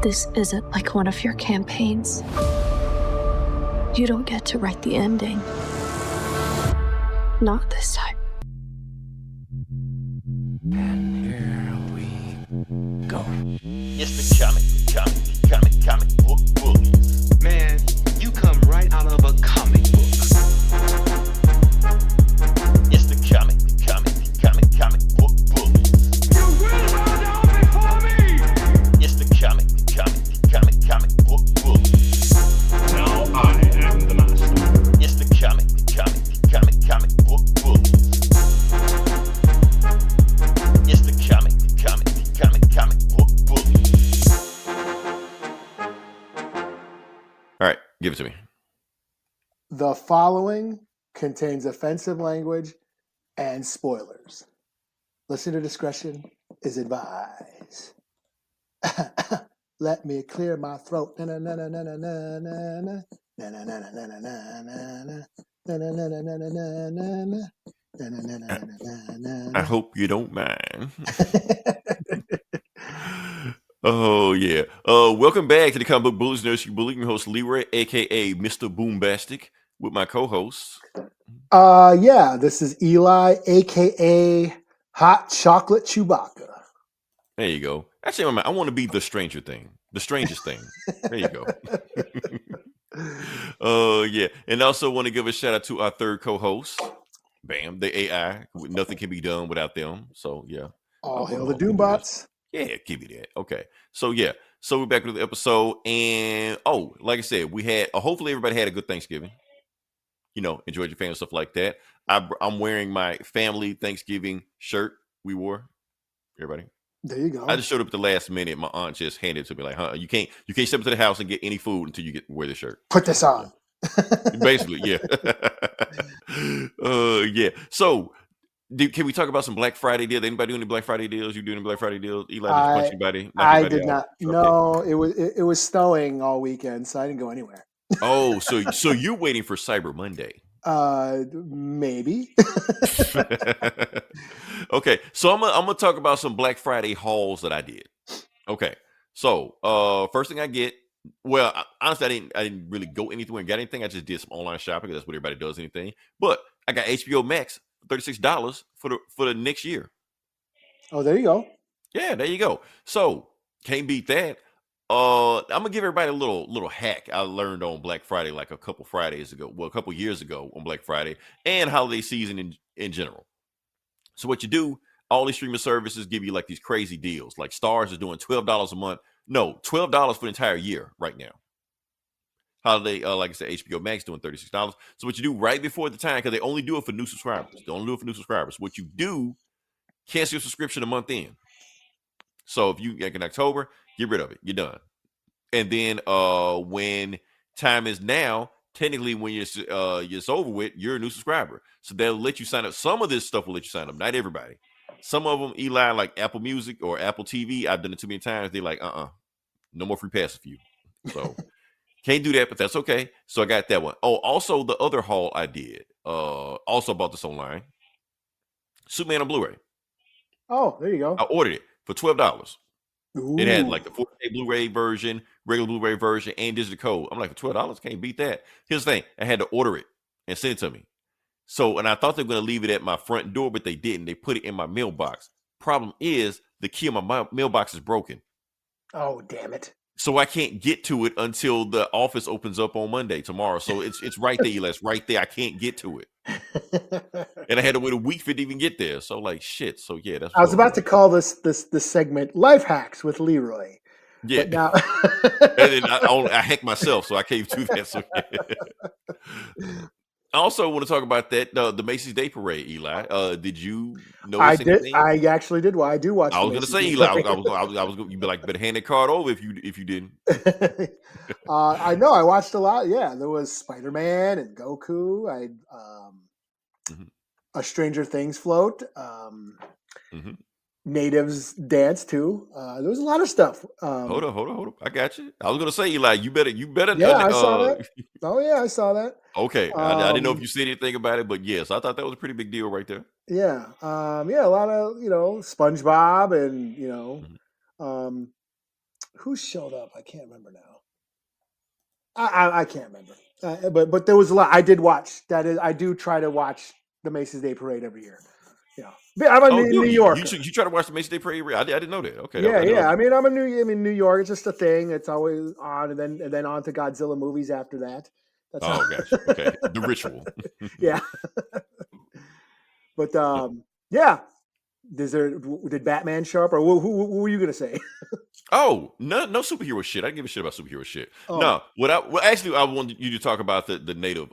This isn't like one of your campaigns. You don't get to write the ending. Not this time. And here we go. It's the comic book bullies. Man, you come right out of a comic book. It's the comic book bullies. You will bow down before me! It's the comic book bullies. Now I am the master. It's the comic book bullies. It's the comic book bullies. All right, give it to me. The following contains offensive language and spoilers. Listener discretion is advised. Let me clear my throat. Na na na na na na na na na na na na na na. I hope you don't mind. Oh yeah. Welcome back to the Comic Book Bullies Nursery Bully. Your host Leroy, aka Mr. Boombastic, with my co-hosts. Yeah, this is Eli, aka Hot Chocolate Chewbacca. There you go. Actually, I want to be the strangest thing. There you go. Yeah. And also want to give a shout out to our third co-host. Bam, the AI. Nothing can be done without them. So yeah. All hail the Doombots. Yeah, give me that. Okay. So yeah. So we're back with the episode. And like I said, we had hopefully everybody had a good Thanksgiving. You know, enjoyed your family, stuff like that. I'm wearing my family Thanksgiving shirt we wore. Everybody. There you go. I just showed up at the last minute. My aunt just handed it to me like, you can't step into the house and get any food until you wear the shirt. Put this on. Basically, yeah. Yeah. So can we talk about some Black Friday deals? Anybody doing any Black Friday deals? You doing any Black Friday deals? Eli, did you punch anybody? I did not. Okay. No, it was snowing all weekend, so I didn't go anywhere. Oh, so you're waiting for Cyber Monday? Maybe. Okay, so I'm gonna talk about some Black Friday hauls that I did. Okay, so first thing I get. Well, honestly, I didn't really go anywhere and got anything. I just did some online shopping because that's what everybody does. Anything, but I got HBO Max $36 for the next year. Oh, there you go. Yeah, there you go. So can't beat that. I'm gonna give everybody a little hack I learned on Black Friday, like a couple years ago on Black Friday and holiday season in general. So what you do, all these streaming services give you like these crazy deals. Like Stars is doing $12 a month. No, $12 for the entire year right now. Holiday, like I said, HBO Max doing $36. So what you do right before the time, because they only do it for new subscribers. They only do it for new subscribers. What you do, cancel your subscription a month in. So if you like in October, get rid of it. You're done. And then when time is now, technically when it's over with, you're a new subscriber. So they'll let you sign up. Some of this stuff will let you sign up. Not everybody. Some of them, Eli, like Apple Music or Apple TV, I've done it too many times. They're like, no more free passes for you. So can't do that, but that's okay. So I got that one. Oh, also the other haul I did. Also bought this online. Superman on Blu-ray. Oh, there you go. I ordered it for $12. Ooh. It had like the 4K Blu-ray version, regular Blu-ray version, and digital code. I'm like, for $12, can't beat that. Here's the thing. I had to order it and send it to me. So, and I thought they were going to leave it at my front door, but they didn't. They put it in my mailbox. Problem is, the key on my mailbox is broken. Oh, damn it. So I can't get to it until the office opens up on Monday, tomorrow. So it's right there, Eli. It's right there. I can't get to it. And I had to wait a week for it to even get there. So like, shit. So yeah, that's. I was about to call this segment Life Hacks with Leroy. Yeah. But now And then I hacked myself, so I can't do that. So I also want to talk about that the Macy's Day Parade, Eli. Did you notice anything? I actually did. Well, I do watch. I was going to say, Eli. I was going. You'd be like, better hand that card over if you didn't. I know. I watched a lot. Yeah, there was Spider-Man and Goku. A Stranger Things float. Natives dance too. There was a lot of stuff. Hold on. I got you. I was gonna say, Eli, you better. Yeah, I saw that. Oh yeah, I saw that. Okay, I didn't know if you said anything about it, but yes, I thought that was a pretty big deal right there. Yeah, a lot of SpongeBob and Who showed up? I can't remember now. I can't remember. But there was a lot. I did watch. That is, I do try to watch the Macy's Day Parade every year. I'm a Oh, New dude, Yorker. you try to watch the Macy's Day Parade? I didn't know that. Okay, Yeah, I didn't know that. I mean, New York. It's just a thing. It's always on, and then on to Godzilla movies after that. That's Oh, gosh. Okay, the ritual. yeah. But yeah. Did Batman show up, or who were you gonna say? Oh, no superhero shit. I don't give a shit about superhero shit. Oh. No, actually, I wanted you to talk about the native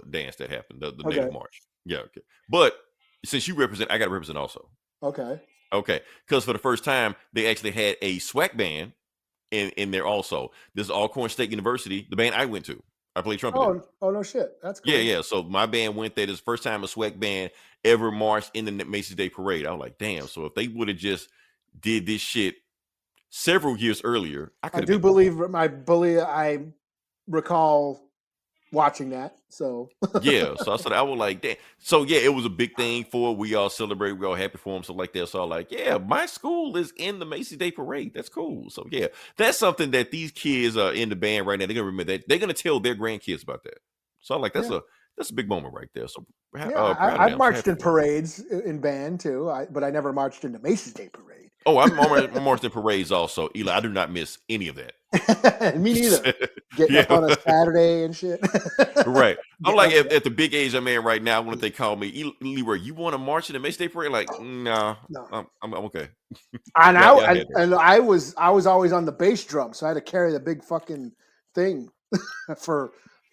dance that happened, the native Okay. march. Yeah, okay. But since you represent, I got to represent also. Okay. Okay, because for the first time, they actually had a SWAC band in there also. This is Alcorn State University, the band I went to. I played trumpet. Oh, no shit. That's cool. Yeah. So my band went there. This is the first time a SWAC band ever marched in the Macy's Day Parade. I was like, damn. So if they would have just did this shit several years earlier, I recall watching that. So yeah. So I said, I was like, damn. So yeah, it was a big thing for it. We all celebrate. We all happy for them. So like that. So I was like, yeah, my school is in the Macy's Day Parade. That's cool. So yeah, that's something that these kids are in the band right now. They're gonna remember that. They're gonna tell their grandkids about that. So I'm like, that's a big moment right there. So I've marched in parades in band too, but I never marched in the Macy's Day Parade. Oh, I'm marched in parades also. Eli, I do not miss any of that. Me neither. Getting up on a Saturday and shit. Right. I'm like at the big age I'm in right now. When they call me, Leroy, you want to march in the Macy's Day Parade? Like, nah, no, I'm okay. And I was always on the bass drum, so I had to carry the big fucking thing for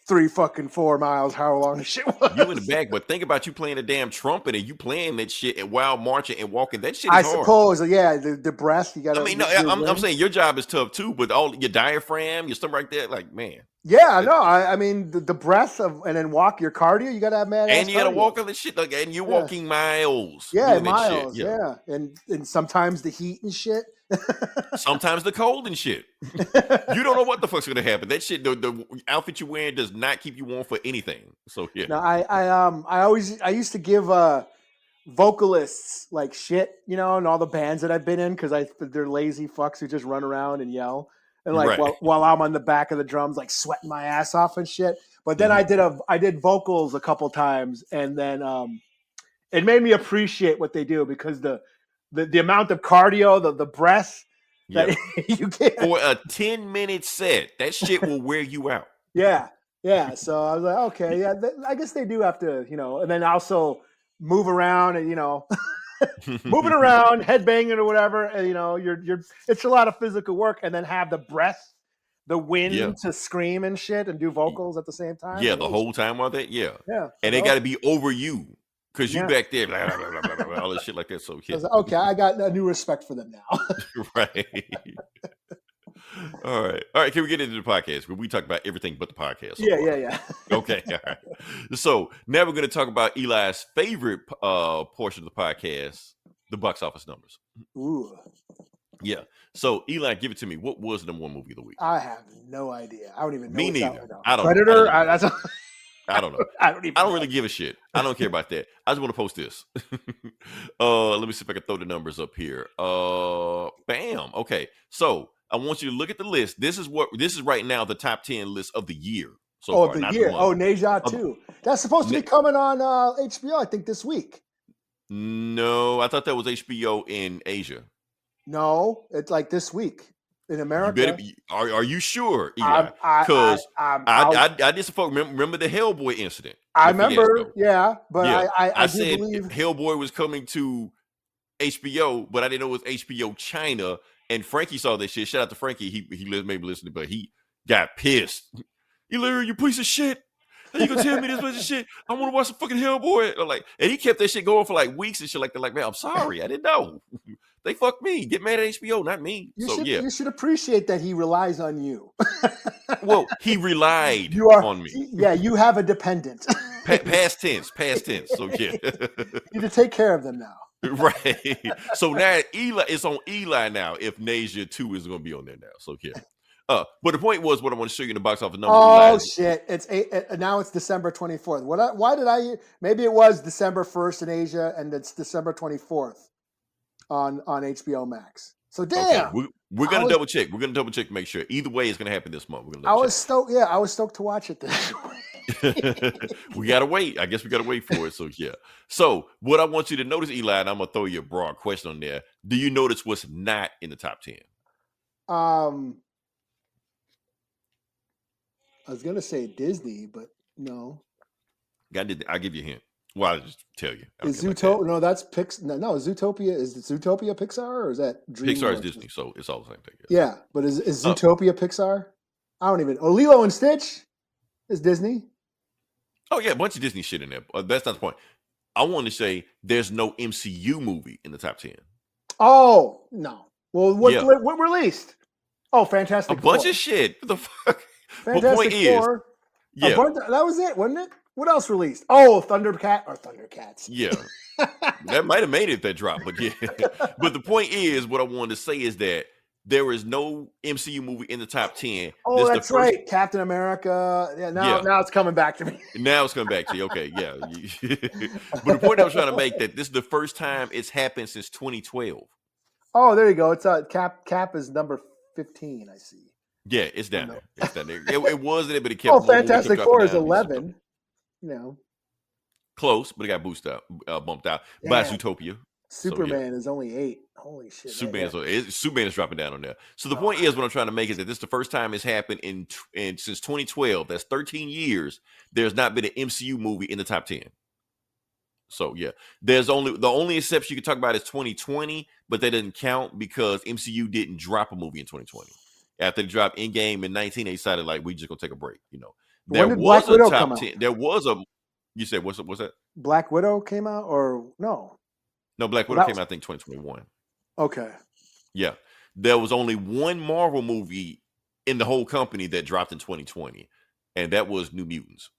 4 miles, however long the shit was. You in the back, but think about you playing the damn trumpet and you playing that shit while marching and walking. That shit is hard. I suppose, yeah, the breath, you got to... I mean, no, I'm saying your job is tough too, but all your diaphragm, your stomach right there, like, man. Yeah, no, I mean, the breath of, and then walk your cardio, you got to have mad and you got to walk on the shit, like, and you're walking miles. Yeah, miles, yeah. And sometimes the heat and shit. Sometimes the cold and shit. You don't know what the fuck's gonna happen. That shit, the outfit you're wearing does not keep you warm for anything. So yeah. No, I used to give vocalists like shit, and all the bands that I've been in, because they're lazy fucks who just run around and yell, and like while I'm on the back of the drums, like sweating my ass off and shit. But then I did vocals a couple times, and then it made me appreciate what they do, because the amount of cardio, the breath that you get for a 10-minute set, that shit will wear you out. Yeah. So I was like, okay, yeah, I guess they do have to, and then also move around and moving around, headbanging or whatever, and you're it's a lot of physical work, and then have the breath, the wind to scream and shit and do vocals at the same time. Yeah, the whole time while that, yeah. And they so, got to be over you. Because you back there, blah, blah, blah, blah, blah, all this shit like that. So, yeah. I was like, okay, I got a new respect for them now. Right. All right. Can we get into the podcast? We talk about everything but the podcast. Yeah. Okay. All right. So now we're going to talk about Eli's favorite portion of the podcast, the box office numbers. Ooh. Yeah. So Eli, give it to me. What was the number one movie of the week? I have no idea. I don't even know. Me neither. I don't Predator. I don't know. I don't really give a shit. I don't care about that. I just want to post this. Let me see if I can throw the numbers up here. Bam. Okay. So I want you to look at the list. This is right now the top 10 list of the year. So far, the year. Neja 2. That's supposed to be coming on HBO, I think, this week. No, I thought that was HBO in Asia. No, it's like this week. In America, are you sure? Because I just remember the Hellboy incident. I remember, but I said believe Hellboy was coming to HBO, but I didn't know it was HBO China. And Frankie saw that shit. Shout out to Frankie. He maybe listening, but he got pissed. You piece of shit. How you gonna tell me this piece of shit? I want to watch some fucking Hellboy. And he kept that shit going for like weeks and shit like that. Like, man, I'm sorry, I didn't know. They fucked me. Get mad at HBO, not me. You should appreciate that he relies on you. Well, he relied on me. Yeah, you have a dependent. Past tense. So yeah, you need to take care of them now. Right. So now it's on Eli now. If Neja 2 is going to be on there now. So yeah. But the point was what I want to show you in the box office number. Oh shit! Now it's December 24th. Maybe it was December 1st in Asia, and it's December 24th on HBO Max. So Okay, damn. we're I gonna was- double check. We're gonna double check to make sure. Either way, it's gonna happen this month. We're gonna I double was stoked. Yeah, I was stoked to watch it this check. We gotta wait. I guess we gotta wait for it. So yeah. So what I want you to notice, Eli, and I'm gonna throw you a broad question on there. Do you notice what's not in the top 10? I was gonna say Disney, but no. I'll give you a hint. Well, I'll just tell you. I don't Is care about that. Zootopia? No, that's Pix. No, Zootopia. Is Zootopia Pixar or is that Pixar is DreamWorks? Disney, so it's all the same thing. Yeah, but is Zootopia Pixar? I don't even. Oh, Lilo and Stitch is Disney. Oh yeah, a bunch of Disney shit in there. That's not the point. I want to say there's no MCU movie in the top 10. Oh no. Well, what Yeah. what released? Oh, A Fantastic bunch Four. of shit. What the fuck? But Fantastic point is, Four. yeah, That was it, wasn't it? What else released? Oh, Thundercats. yeah. That might have made it that drop, but yeah. But the point is, what I wanted to say is that there is no MCU movie in the top 10. Oh, This is the that's first- right. Captain America. Yeah, now it's coming back to me. Now it's coming back to you. Okay, yeah. But the point I was trying to make that this is the first time it's happened since 2012. Oh, there you go. It's Cap is number 15, I see. Yeah, it's down No. there. It's down there. It was there, but it kept. Oh, moving, Fantastic kept Four dropping is down. 11. You know, Close, but it got bumped out by Damn. Zootopia. Superman is only 8. Holy shit. Superman is dropping down on there. So the point is, what I'm trying to make is that this is the first time it's happened in since 2012. That's 13 years. There's not been an MCU movie in the top 10. So yeah, the only exception you can talk about is 2020, but that doesn't count because MCU didn't drop a movie in 2020. After they dropped Endgame in 19, they decided like we just gonna take a break. You know, When did Black Widow come out? There was a. You said what's that? Black Widow came out or no? No, Black Well, Widow that came was- out I think 2021. Okay. Yeah, there was only one Marvel movie in the whole company that dropped in 2020, and that was New Mutants.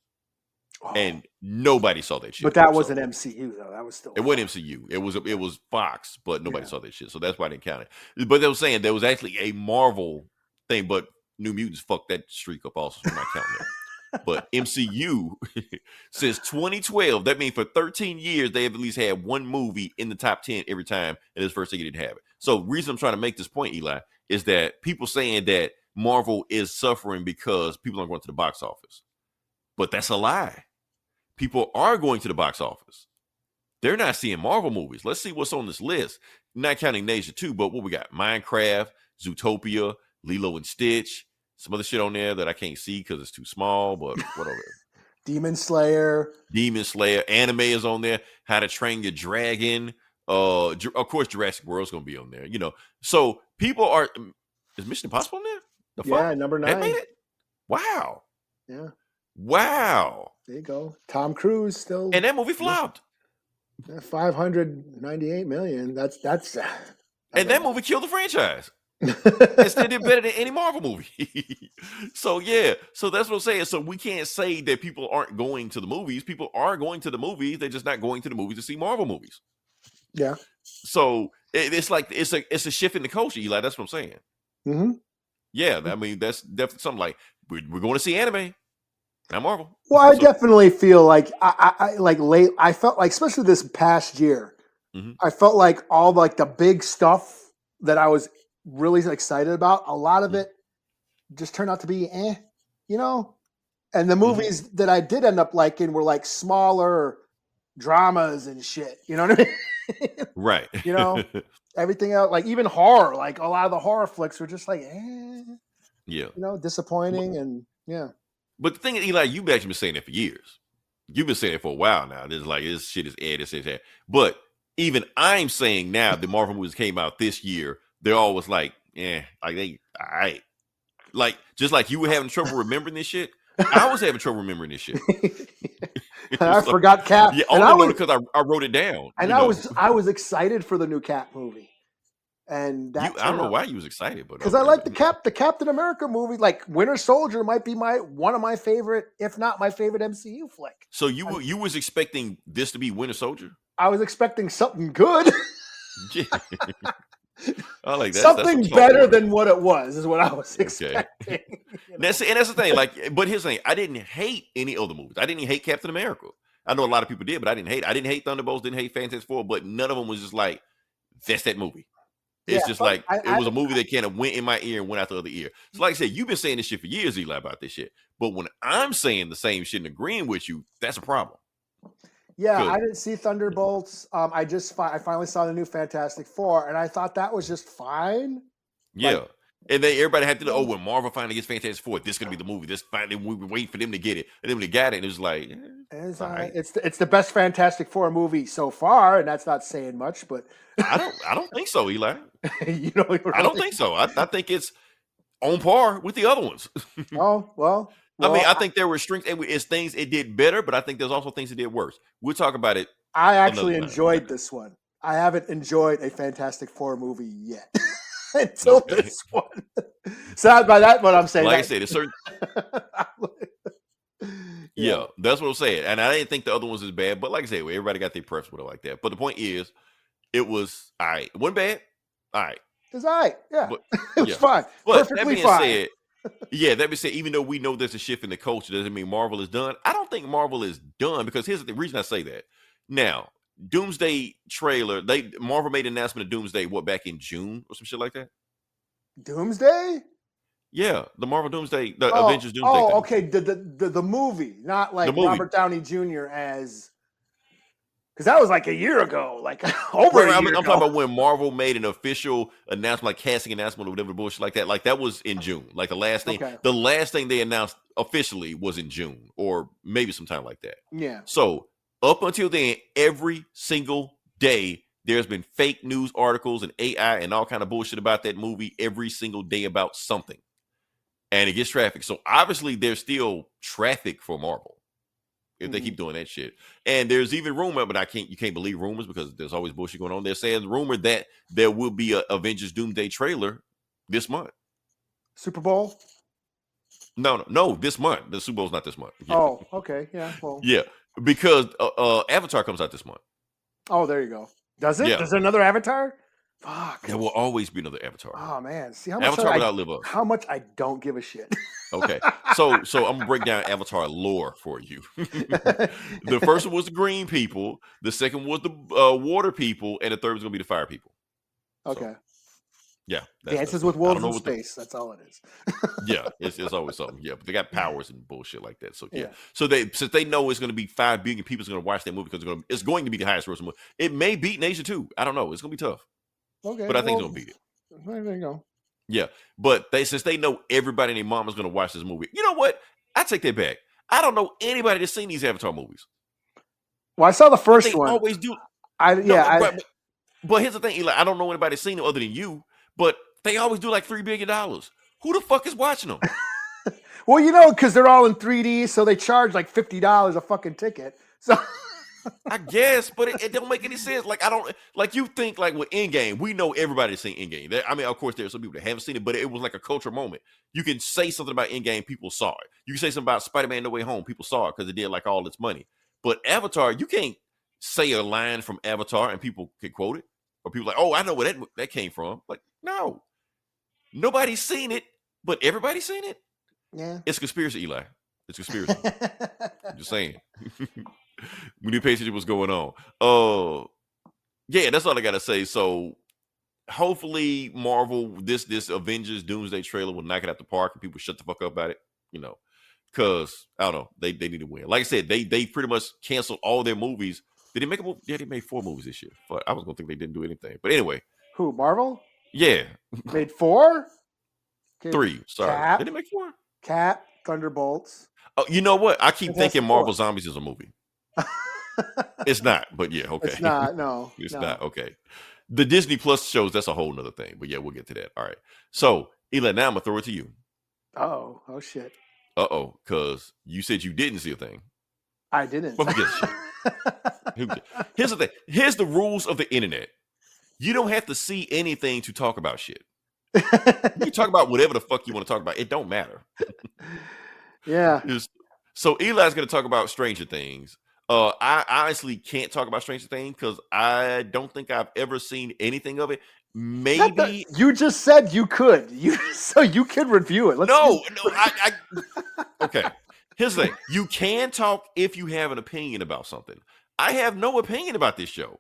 Oh. And nobody saw that shit. But that So- wasn't MCU though. That was still. It wasn't MCU. It was Fox, but nobody Yeah. saw that shit. So that's why I didn't count it. But they were saying there was actually a Marvel thing, but New Mutants fucked that streak up also. So we're not counting that. But MCU since 2012, that means for 13 years they have at least had one movie in the top 10 every time, and this first thing you didn't have it. So reason I'm trying to make this point, Eli, is that people saying that Marvel is suffering because people aren't going to the box office. But that's a lie. People are going to the box office. They're not seeing Marvel movies. Let's see what's on this list. Not counting Nasia 2, but what we got? Minecraft, Zootopia, Lilo and Stitch, some other shit on there that I can't see because it's too small, but whatever. Demon Slayer. Demon Slayer, anime is on there. How to Train Your Dragon. Of course, Jurassic World's gonna be on there. You know, so people are. Is Mission Impossible on there? The Yeah, fuck? number That 9. made it. Wow. Yeah, Wow. there you go. Tom Cruise still. And that movie flopped. 598 million. That's And that movie killed the franchise. It still did better than any Marvel movie. So yeah, so that's what I'm saying. So we can't say that people aren't going to the movies. People are going to the movies. They're just not going to the movies to see Marvel movies. Yeah. So it's like it's a shift in the culture, Eli. That's what I'm saying. Mm-hmm. Yeah, I mean that's definitely something like we're going to see anime, not Marvel. Well, I So- definitely feel like I like late. I felt like, especially this past year, Mhm. I felt like all like the big stuff that I was really excited about. A lot of Mhm. it just turned out to be, you know. And the Mhm. movies that I did end up liking were like smaller dramas and shit. You know what I mean? Right. You know? Everything else, like even horror, like a lot of the horror flicks were just like, Yeah. you know, disappointing and yeah. But the thing is, Eli, you've actually been saying that for years. You've been saying it for a while now. This is like this shit is this is that. But even I'm saying now the Marvel movies came out this year, they're always like, like they all right. Like just like you were having trouble remembering this shit, I was having trouble remembering this shit. I So- forgot Cap. Yeah, and only I was, because I wrote it down. and you I know. was excited for the new Cap movie. And that I don't know why you was excited, but because I like the Captain America movie. Like Winter Soldier might be one of my favorite, if not my favorite MCU flick. So you was expecting this to be Winter Soldier? I was expecting something good, Yeah. I like that. something better than what it was. Is what I was Okay. expecting. You know? That's the thing. Like, but here's the thing: I didn't hate any other movies. I didn't hate Captain America. I know a lot of people did, but I didn't hate. I didn't hate Thunderbolts. Didn't hate Fantastic Four. But none of them was just like that's that movie. It's just but like it was a movie that kind of went in my ear and went out the other ear. So, like I said, you've been saying this shit for years, Eli, about this shit. But when I'm saying the same shit and agreeing with you, that's a problem. Yeah, Good. I didn't see Thunderbolts. I finally saw the new Fantastic Four, and I thought that was just fine. Yeah. Like, and then everybody had to know, when Marvel finally gets Fantastic Four, this is gonna be the movie. This finally we were waiting for them to get it. And then when they got it, it was like, it's, all right. it's the best Fantastic Four movie so far, and that's not saying much, but I don't think so, Eli. you know, I don't think so. I think it's on par with the other ones. Oh, well. I mean, I think there were strengths. It's things it did better, but I think there's also things it did worse. We'll talk about it. I actually another time. enjoyed this one. I haven't enjoyed a Fantastic Four movie yet until this one. So by that, what I'm saying, like I said, it's certain. Yeah, that's what I'm saying. And I didn't think the other ones is bad, but like I said, everybody got their preference with it like that. But the point is, it was all right. It wasn't bad. All right. It was all right. Yeah. But, it was fine. But Perfectly that being fine. said, yeah, that being said, even though we know there's a shift in the culture, doesn't mean Marvel is done. I don't think Marvel is done, because here's the reason I say that. Now, Doomsday trailer, Marvel made an announcement of Doomsday, back in June or some shit like that? Doomsday? Yeah, the Marvel Doomsday, the Avengers Doomsday thing. Okay, the movie, not like Robert Downey Jr. as, because that was like a year ago, like over a year ago. I'm talking about when Marvel made an official announcement, like casting announcement or whatever bullshit like that. Like that was in June. Like the last thing they announced officially was in June, or maybe sometime like that. Yeah. So up until then, every single day, there's been fake news articles and AI and all kind of bullshit about that movie every single day about something. And it gets traffic. So obviously there's still traffic for Marvel if they keep doing that shit. And there's even rumor, but you can't believe rumors because there's always bullshit going on. They're saying rumor that there will be a Avengers Doomsday trailer this month. Super Bowl? No, this month. The Super Bowl's not this month. Yeah. Oh, okay. Yeah. Well. Yeah, because Avatar comes out this month. Oh, there you go. Does it? Yeah. Does there another Avatar? Fuck. There will always be another Avatar. Oh man, see how much Avatar would outlive us. How much I don't give a shit. Okay, so I'm gonna break down Avatar lore for you. The first one was the green people, the second was the water people, and the third was gonna be the fire people. Okay. So, yeah, Dances with Wolves in Space. That's all it is. Yeah, it's always something. Yeah, but they got powers and bullshit like that. So yeah. So since they know it's going to be 5 billion people going to watch that movie because it's going to be the highest grossing movie. It may beat Nation 2. I don't know. It's going to be tough. Okay, but I think it's going to beat it. There you go. Yeah, but since they know everybody and their mama's going to watch this movie, you know what? I take that back. I don't know anybody that's seen these Avatar movies. Well, I saw the first one. Always do. But here's the thing, Eli. I don't know anybody that's seen them other than you. But they always do like $3 billion. Who the fuck is watching them? Well, you know, because they're all in 3D, so they charge like $50 a fucking ticket. So I guess, but it don't make any sense. Like I don't like you think like with Endgame, we know everybody's seen Endgame. I mean, of course, there's some people that haven't seen it, but it was like a cultural moment. You can say something about Endgame, people saw it. You can say something about Spider-Man: No Way Home, people saw it because it did like all its money. But Avatar, you can't say a line from Avatar and people can quote it, or people like, oh, I know where that came from. Like, no. Nobody's seen it, but everybody's seen it. Yeah. It's conspiracy, Eli. It's conspiracy. I'm just saying. We need to pay attention to what's going on. Yeah, that's all I gotta say. So hopefully Marvel, this Avengers Doomsday trailer will knock it out the park and people shut the fuck up about it, you know. Cause I don't know, they need to win. Like I said, they pretty much canceled all their movies. Did they make a movie? Yeah, they made 4 movies this year. But I was gonna think they didn't do anything. But anyway. Who, Marvel? Yeah. Made 4? Okay. 3. Sorry. Did they make 4? Cap, Thunderbolts. Oh, you know what? I keep thinking Marvel Zombies is a movie. It's not, but yeah, okay. It's not, no. It's not, okay. The Disney Plus shows, that's a whole nother thing. But yeah, we'll get to that. All right. So, Eli, now I'm going to throw it to you. Oh shit. Because you said you didn't see a thing. I didn't. But who gives a shit? Here's the thing. Here's the rules of the internet. You don't have to see anything to talk about shit. You can talk about whatever the fuck you want to talk about. It don't matter. Yeah. So Eli's going to talk about Stranger Things. I honestly can't talk about Stranger Things because I don't think I've ever seen anything of it. Maybe you just said you could. So you can review it. Okay. Here's the thing. You can talk if you have an opinion about something. I have no opinion about this show.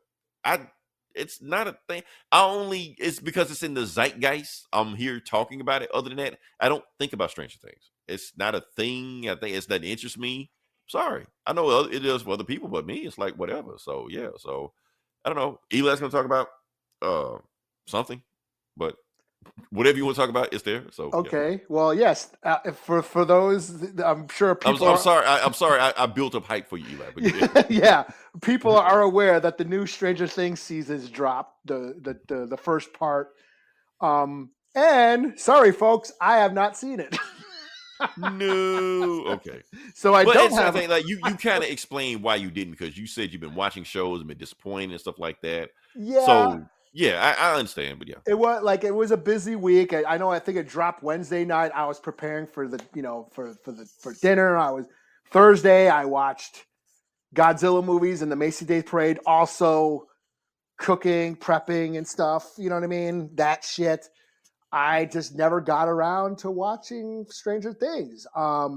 It's not a thing. It's because it's in the zeitgeist. I'm here talking about it. Other than that, I don't think about Stranger Things. It's not a thing. I think it's doesn't interest me. Sorry, I know it does for other people, but me, it's like whatever. So yeah, so I don't know. Eli's gonna talk about something, but whatever you want to talk about, it's there. So yeah. Okay. Well, yes. For those, I'm sure people. I'm sorry. I'm sorry. I built up hype for you, Eli. But Yeah, people are aware that the new Stranger Things seasons dropped the first part. And sorry, folks, I have not seen it. no. Okay. So I But don't it's have. something like you kind of explained why you didn't, because you said you've been watching shows and been disappointed and stuff like that. Yeah. So yeah, I understand, but yeah. It was a busy week. I know. I think it dropped Wednesday night. I was preparing for the for dinner. Thursday. I watched Godzilla movies and the Macy Day Parade. Also cooking, prepping, and stuff. You know what I mean? That shit. I just never got around to watching Stranger Things. I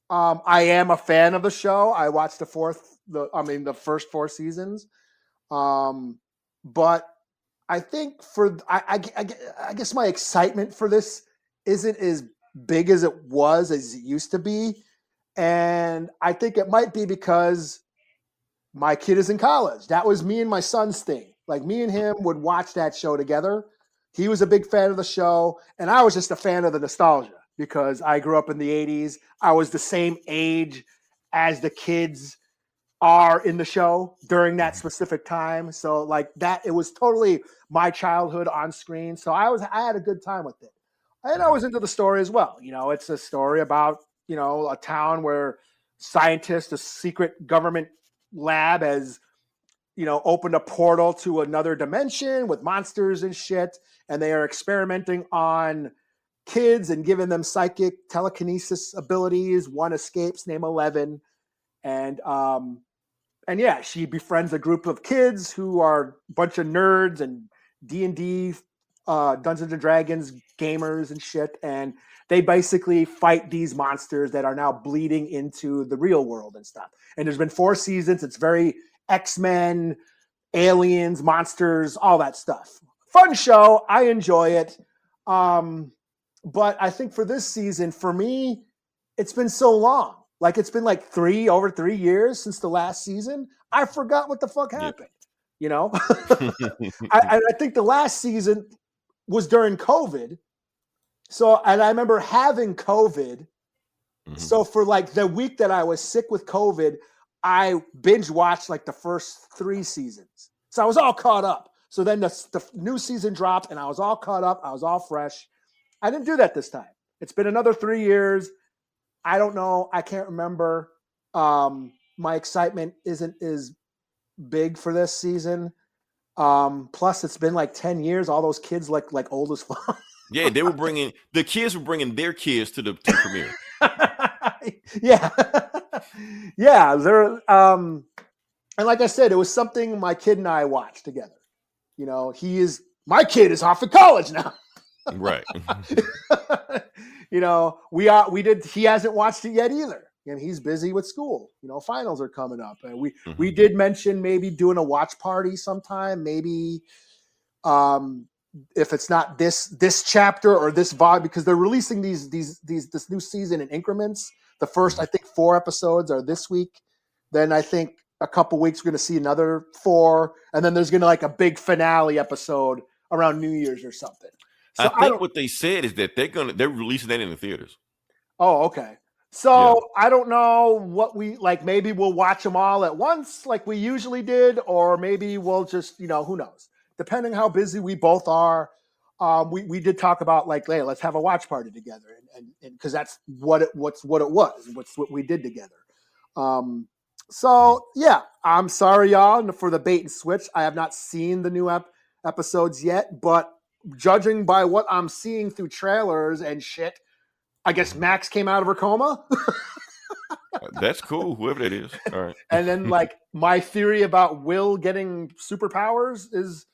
am a fan of the show. I watched the first 4 seasons. But I think I guess my excitement for this isn't as big as it used to be. And I think it might be because my kid is in college. That was me and my son's thing. Like, me and him would watch that show together. He was a big fan of the show, and I was just a fan of the nostalgia because I grew up in the 80s. I was the same age as the kids are in the show during that specific time. So like that, it was totally my childhood on screen. So I had a good time with it. And I was into the story as well. You know, it's a story about, you know, a town where scientists, a secret government lab has, you know, opened a portal to another dimension with monsters and shit. And they are experimenting on kids and giving them psychic telekinesis abilities. One escapes, named 11. And yeah, she befriends a group of kids who are a bunch of nerds and D&D, Dungeons and Dragons gamers and shit. And they basically fight these monsters that are now bleeding into the real world and stuff. And there's been 4 seasons. It's very X-Men, aliens, monsters, all that stuff. Fun show. I enjoy it. But I think for this season, for me, it's been so long. Like, it's been like over 3 years since the last season. I forgot what the fuck happened. You know, I think the last season was during COVID. So, and I remember having COVID. Mm-hmm. So for like the week that I was sick with COVID, I binge watched like the first 3 seasons. So I was all caught up. So then the new season dropped and I was all caught up. I was all fresh. I didn't do that this time. It's been another 3 years. I don't know. I can't remember. My excitement isn't as big for this season. Plus, it's been like 10 years. All those kids like old as fuck. Yeah, the kids were bringing their kids to the premiere. Yeah, yeah. They're and like I said, it was something my kid and I watched together. You know, my kid is off at college now. Right. You know, he hasn't watched it yet either. And he's busy with school. You know, finals are coming up. And we did mention maybe doing a watch party sometime. Maybe if it's not this chapter or this VOD, because they're releasing this new season in increments. The first, I think, 4 episodes are this week. Then I think a couple weeks we're going to see another 4. And then there's going to like a big finale episode around New Year's or something. So I think what they said is that they're releasing that in the theaters. Oh, okay. So yeah. I don't know what we like. Maybe we'll watch them all at once, like we usually did, or maybe we'll just, you know, who knows? Depending how busy we both are. We did talk about like, hey, let's have a watch party together, and because that's what it was, what we did together. So yeah, I'm sorry, y'all, for the bait and switch. I have not seen the new episodes yet, but judging by what I'm seeing through trailers and shit, I guess Max came out of her coma. That's cool, whoever that is. All right. And then like my theory about Will getting superpowers is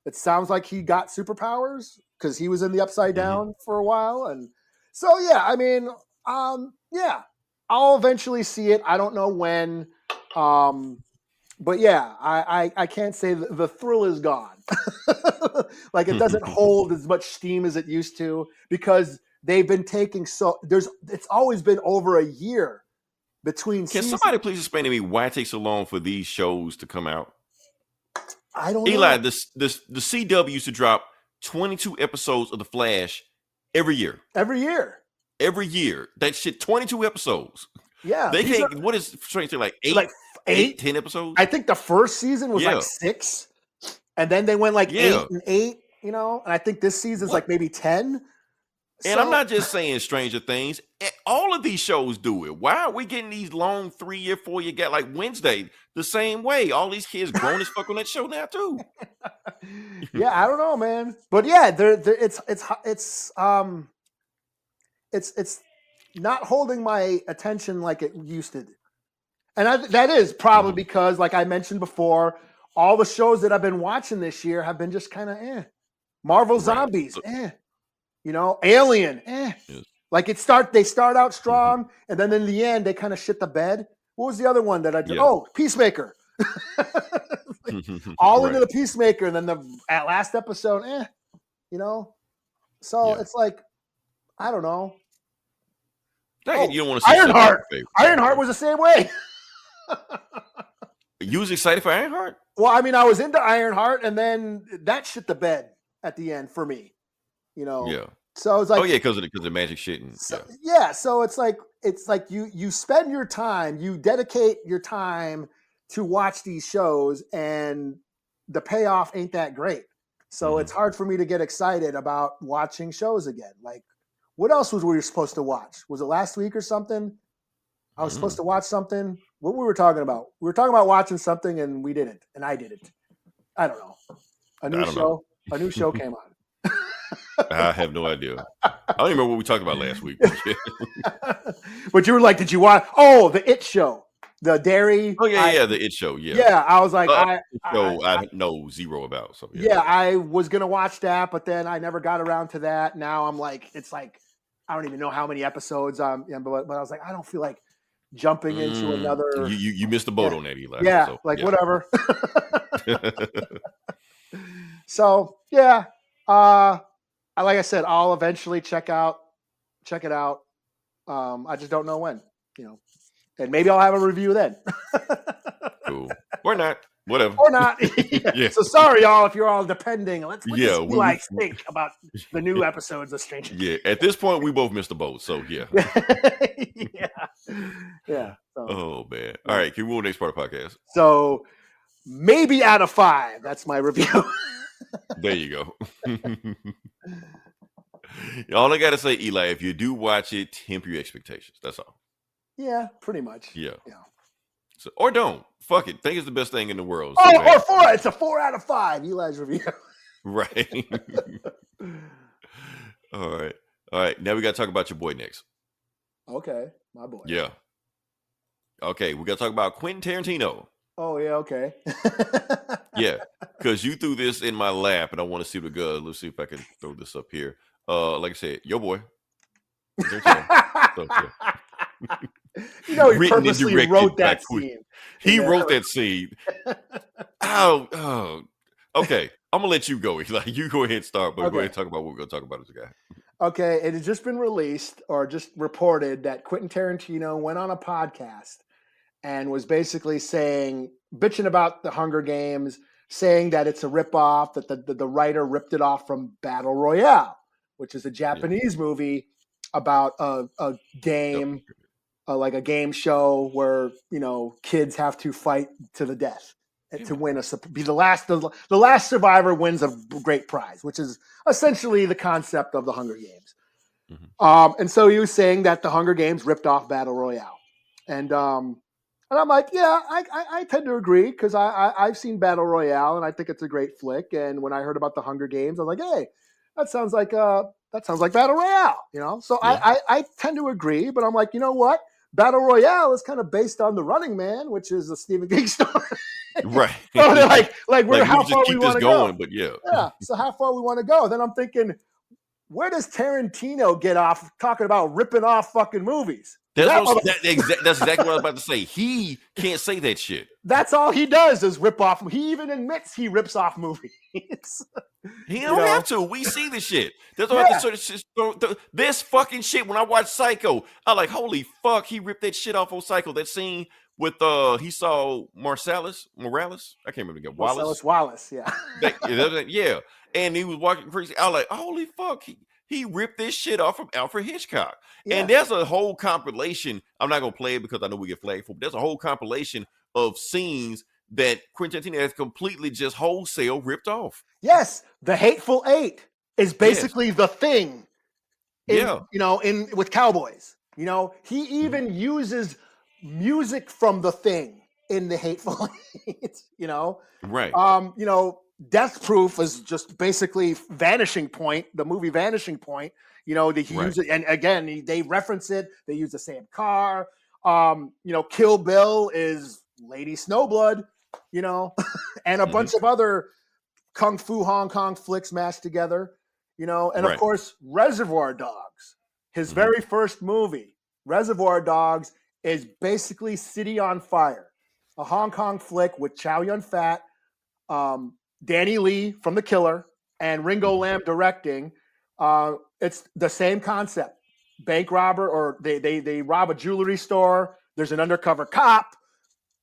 it sounds like he got superpowers because he was in the Upside Down for a while. And so, yeah, I mean, yeah, I'll eventually see it. I don't know when. But yeah, I can't say the thrill is gone. Like it doesn't hold as much steam as it used to because they've been taking it's always been over a year between Can seasons. somebody please explain to me why it takes so long for these shows to come out? I don't Eli, know. the CW used to drop 22 episodes of The Flash every year. Every year. Every year. That shit, 22 episodes. Yeah. They can't, what is Strange Thing, like 10 episodes? I think the first season was like 6. And then they went like 8 and 8, you know? And I think this season's like maybe 10. And I'm not just saying Stranger Things. All of these shows do it. Why are we getting these long 3-year, 4-year gap? Like Wednesday, the same way. All these kids grown as fuck on that show now too. Yeah, I don't know, man. But yeah, it's not holding my attention like it used to. And that is probably because, like I mentioned before, all the shows that I've been watching this year have been just kind of Marvel Zombies, You know, Alien, Yes. Like they start out strong, and then in the end they kind of shit the bed. What was the other one that I did? Oh, Peacemaker. All into the Peacemaker, and then the last episode, you know. So it's like, I don't know. You don't want to see Ironheart. Ironheart was the same way. You was excited for Ironheart? Well, I mean, I was into Ironheart, and then that shit the bed at the end for me. You know. Yeah. So it's like, because of the magic shit. And, so it's like you spend your time, you dedicate your time to watch these shows, and the payoff ain't that great. So it's hard for me to get excited about watching shows again. Like, what else we were supposed to watch? Was it last week or something? I was supposed to watch something. What we were talking about? We were talking about watching something, and we didn't, and I didn't. I don't know. A new show came on. I have no idea. I don't even remember what we talked about last week. But you were like, did you watch? Oh, the It Show. The dairy. Oh, the It Show. Yeah. Yeah, I was like, I know zero about. So, yeah, I was going to watch that, but then I never got around to that. Now I'm like, it's like, I don't even know how many episodes. But I was like, I don't feel like jumping into another. You missed the boat on that, Eli. Yeah, so, whatever. So, yeah. Like I said, I'll eventually check it out. I just don't know when, you know, and maybe I'll have a review then. Cool. Or not. Whatever. Or not. Yeah. So sorry, y'all, if you're all depending. Let's we think about the new episodes of Stranger Things. Yeah. At this point, we both missed the boat. So yeah. Yeah. So. Oh man. All right. Can we move to the next part of the podcast? So maybe out of 5. That's my review. There you go. All I gotta say, Eli, if you do watch it, temper your expectations. That's all. Yeah, pretty much. Yeah. So, or don't. Fuck it. Think it's the best thing in the world. So or 4. It's a 4 out of 5. Eli's review. Right. All right. Now we gotta talk about your boy next. Okay, my boy. Yeah. Okay, we gotta talk about Quentin Tarantino. Oh yeah, okay. Yeah, because you threw this in my lap, and I want to see what it goes. Let's see if I can throw this up here. Like I said, your boy. You know, he purposely wrote that scene. He wrote that scene. Oh. Okay, I'm gonna let you go. Like, you go ahead and start, but go ahead and talk about what we're gonna talk about as a guy. Okay, it has just been released or just reported that Quentin Tarantino went on a podcast and was basically bitching about the Hunger Games, saying that it's a ripoff, that the writer ripped it off from Battle Royale, which is a Japanese movie about a game, like a game show where, you know, kids have to fight to the death to win be the last survivor wins a great prize, which is essentially the concept of the Hunger Games. And so he was saying that the Hunger Games ripped off Battle Royale, and I'm like, yeah, I tend to agree because I've seen Battle Royale and I think it's a great flick. And when I heard about the Hunger Games, I was like, hey, that sounds like Battle Royale, you know. So I tend to agree, but I'm like, you know what? Battle Royale is kind of based on The Running Man, which is a Stephen King story. Right. So we're how far we want to go. But yeah. So how far we want to go? Then I'm thinking, where does Tarantino get off talking about ripping off fucking movies? That's exactly what I was about to say. He can't say that shit. That's all he does is rip off. He even admits he rips off movies. He don't have to. We see the shit. That's all the sort of shit. This fucking shit. When I watch Psycho, I'm like, holy fuck, he ripped that shit off on Psycho. That scene with he saw Morales. I can't remember again. Wallace, yeah. Yeah. And he was walking crazy. I was like, holy fuck, he ripped this shit off from Alfred Hitchcock. Yeah. And there's a whole compilation. I'm not gonna play it because I know we get flagged for, but there's a whole compilation of scenes that Quentin Taratino has completely just wholesale ripped off. Yes, The Hateful Eight is basically the thing. With cowboys. He even uses music from The Thing in The Hateful Eight. Right. Death Proof is just basically Vanishing Point, the movie Vanishing Point. Use it, and again, they reference it. They use the same car. Kill Bill is Lady Snowblood. And a bunch of other Kung Fu Hong Kong flicks mashed together, and of course, Reservoir Dogs, his very first movie, Reservoir Dogs, is basically City on Fire, a Hong Kong flick with Chow Yun-fat, Danny Lee from The Killer, and Ringo Lam directing. It's the same concept. Bank robber, or they rob a jewelry store. There's an undercover cop.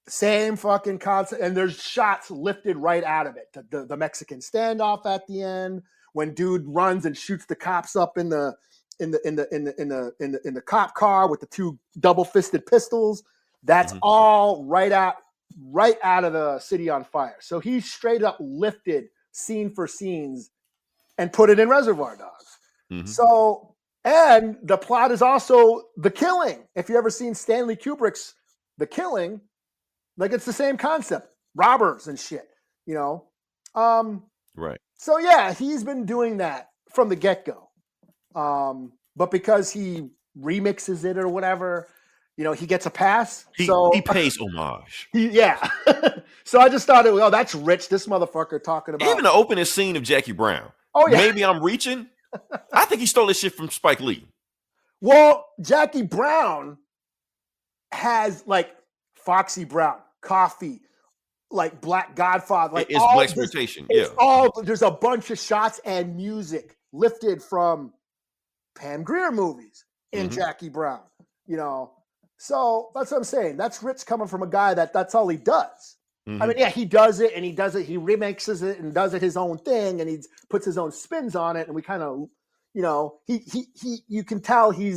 Same fucking concept, and there's shots lifted right out of it. The Mexican standoff at the end, when dude runs and shoots the cops up in the cop car with the two double-fisted pistols. That's all right out of the City on Fire. So he straight up lifted scene for scenes and put it in Reservoir Dogs. So, and the plot is also The Killing. If you ever seen Stanley Kubrick's The Killing. Like, it's the same concept, robbers and shit, Right. So yeah, he's been doing that from the get-go. But because he remixes it or whatever, he gets a pass. He pays homage. So I just thought, that's rich. This motherfucker talking about even the opening scene of Jackie Brown. Oh yeah. Maybe I'm reaching. I think he stole this shit from Spike Lee. Well, Jackie Brown has like Foxy Brown, Coffee, like Black Godfather, like it's blaxploitation. There's a bunch of shots and music lifted from Pam Grier movies in Jackie Brown. So that's what I'm saying. That's rich coming from a guy that's all he does. I mean, yeah, he does it, he remixes it and does it his own thing, and he puts his own spins on it, and we kind of, you can tell he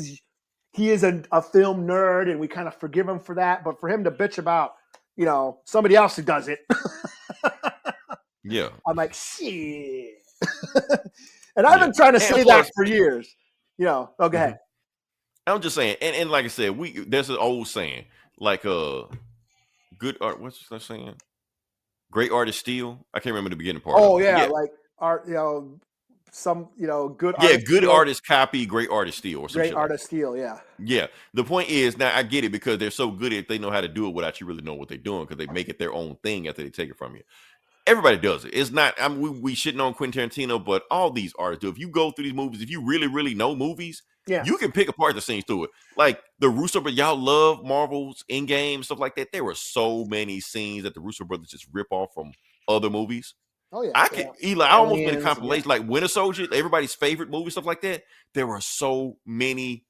is a film nerd, and we kind of forgive him for that. But for him to bitch about, somebody else who does it, yeah, I'm like, shit. And I've been trying to say that for years. Go ahead. I'm just saying, and like I said, there's an old saying, like good art. What's that saying? Great artists steal. I can't remember the beginning part. Oh yeah, like art. Some good. Yeah, good artists copy, great artists steal, or some great shit artists steal. Yeah. Yeah. The point is, now I get it because they're so good at it, they know how to do it without you really knowing what they're doing because they make it their own thing after they take it from you. Everybody does it. It's not. I mean, we shitting on Quentin Tarantino, but all these artists do. If you go through these movies, if you really, really know movies, you can pick apart the scenes through it. Like the Russo, but y'all love Marvel's Endgame, stuff like that. There were so many scenes that the Russo brothers just rip off from other movies. Oh yeah, I almost made a compilation like Winter Soldier, everybody's favorite movie, stuff like that. There were so many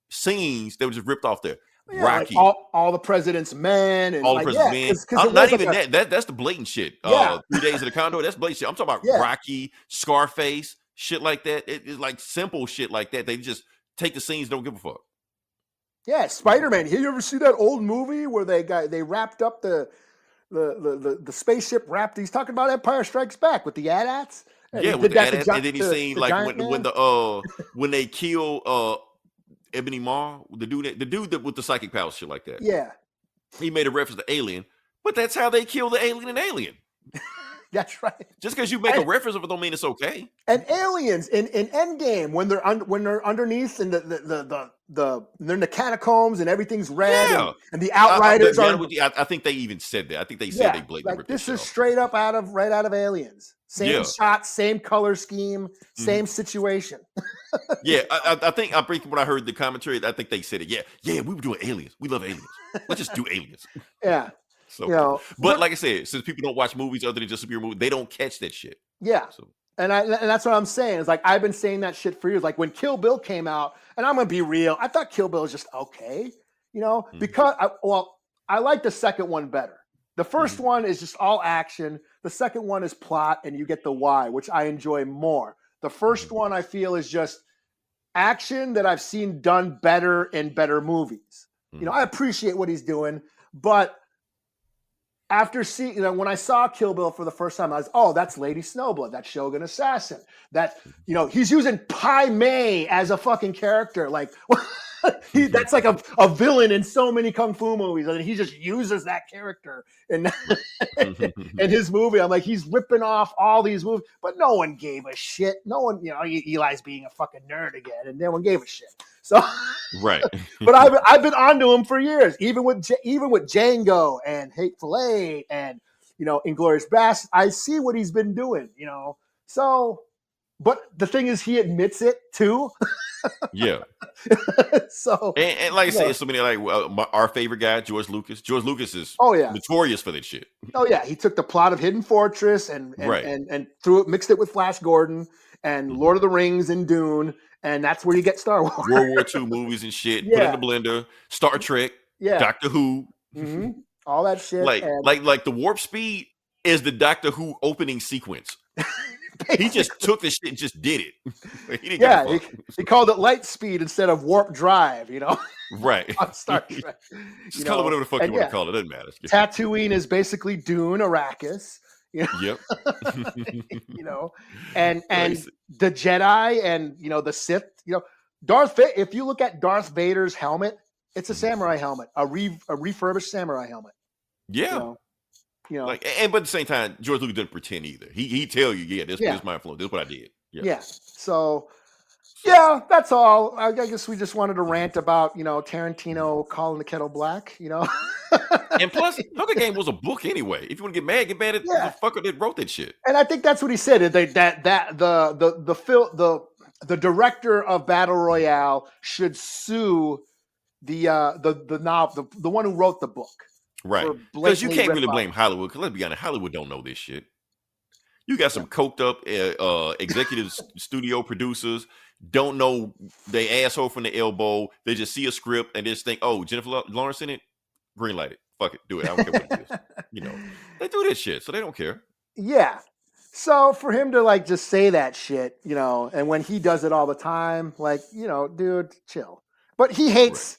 scenes that were just ripped off there. Yeah, Rocky, like all the President's Men, and all the President's Men. I'm not even that. That's the blatant shit. 3 Days of the Condor. That's blatant shit. I'm talking about Rocky, Scarface, shit like that. It's like simple shit like that. They just take the scenes, don't give a fuck. Yeah, Spider-Man. You ever see that old movie where they wrapped up the spaceship wrapped? He's talking about Empire Strikes Back with the AT-ATs. Yeah, with the AT-ATs, and then he's seen like when they kill Ebony Maw, the dude with the psychic powers, shit like that. Yeah, he made a reference to Alien, but that's how they kill the alien in Alien. That's right. Just because you make a reference of it don't mean it's okay. And aliens in Endgame when they're underneath and they're in the catacombs and everything's red and the Outriders are. I think they even said that. I think they said they blatantly ripped this is off. straight up right out of Aliens. Same shot, same color scheme, same situation. Yeah, I think when I heard the commentary, I think they said it. Yeah, we were doing Aliens. We love Aliens. Let's just do Aliens. Yeah. So, but like I said, since people don't watch movies other than just superhero movies, they don't catch that shit. Yeah. So. And that's what I'm saying. It's like I've been saying that shit for years. Like when Kill Bill came out, and I'm gonna be real, I thought Kill Bill was just okay, because I like the second one better. The first one is just all action. The second one is plot, and you get the why, which I enjoy more. The first one I feel is just action that I've seen done better in better movies. I appreciate what he's doing, but after seeing, when I saw Kill Bill for the first time, I was, that's Lady Snowblood, that's Shogun Assassin. That, he's using Pai Mei as a fucking character. Like, that's like a villain in so many kung fu movies, and he just uses that character in his movie. I'm like, he's ripping off all these movies, but no one gave a shit. No one, Eli's being a fucking nerd again, and no one gave a shit. So, right. But I've been onto him for years, even with Django and Hateful Eight and Inglourious Basterds. I see what he's been doing, So, but the thing is, he admits it too. Yeah. So, and like I said, so many our favorite guy, George Lucas. George Lucas is notorious for that shit. Oh yeah, he took the plot of Hidden Fortress and mixed it with Flash Gordon and Lord of the Rings and Dune. And that's where you get Star Wars. World War II movies and shit. Put in the blender. Star Trek. Yeah. Doctor Who. Mm-hmm. All that shit. Like the warp speed is the Doctor Who opening sequence. He just took the shit and just did it. He didn't he called it light speed instead of warp drive, Right. On Star Trek. Just call it whatever the fuck you want to call it. It doesn't matter. Tatooine is basically Dune, Arrakis. Yep. And the Jedi and the Sith, if you look at Darth Vader's helmet, it's a samurai helmet, a refurbished samurai helmet. Yeah. But at the same time, George Lucas didn't pretend either. He tell you, this is my influence. This is what I did. Yeah. So that's all. I guess we just wanted to rant about, Tarantino calling the kettle black, And plus, Hunger Game was a book anyway. If you want to get mad at the fucker that wrote that shit. And I think that's what he said. That the director of Battle Royale should sue the one who wrote the book. Right. Because you can't really blame Hollywood. Because let's be honest, Hollywood don't know this shit. You got some coked up executive studio producers, don't know they asshole from the elbow. They just see a script and just think, oh, Jennifer Lawrence in it? Greenlight it. Fuck it. Do it. I don't care what it is. They do this shit, so they don't care. Yeah. So for him to just say that shit, and when he does it all the time, dude, chill. But he hates,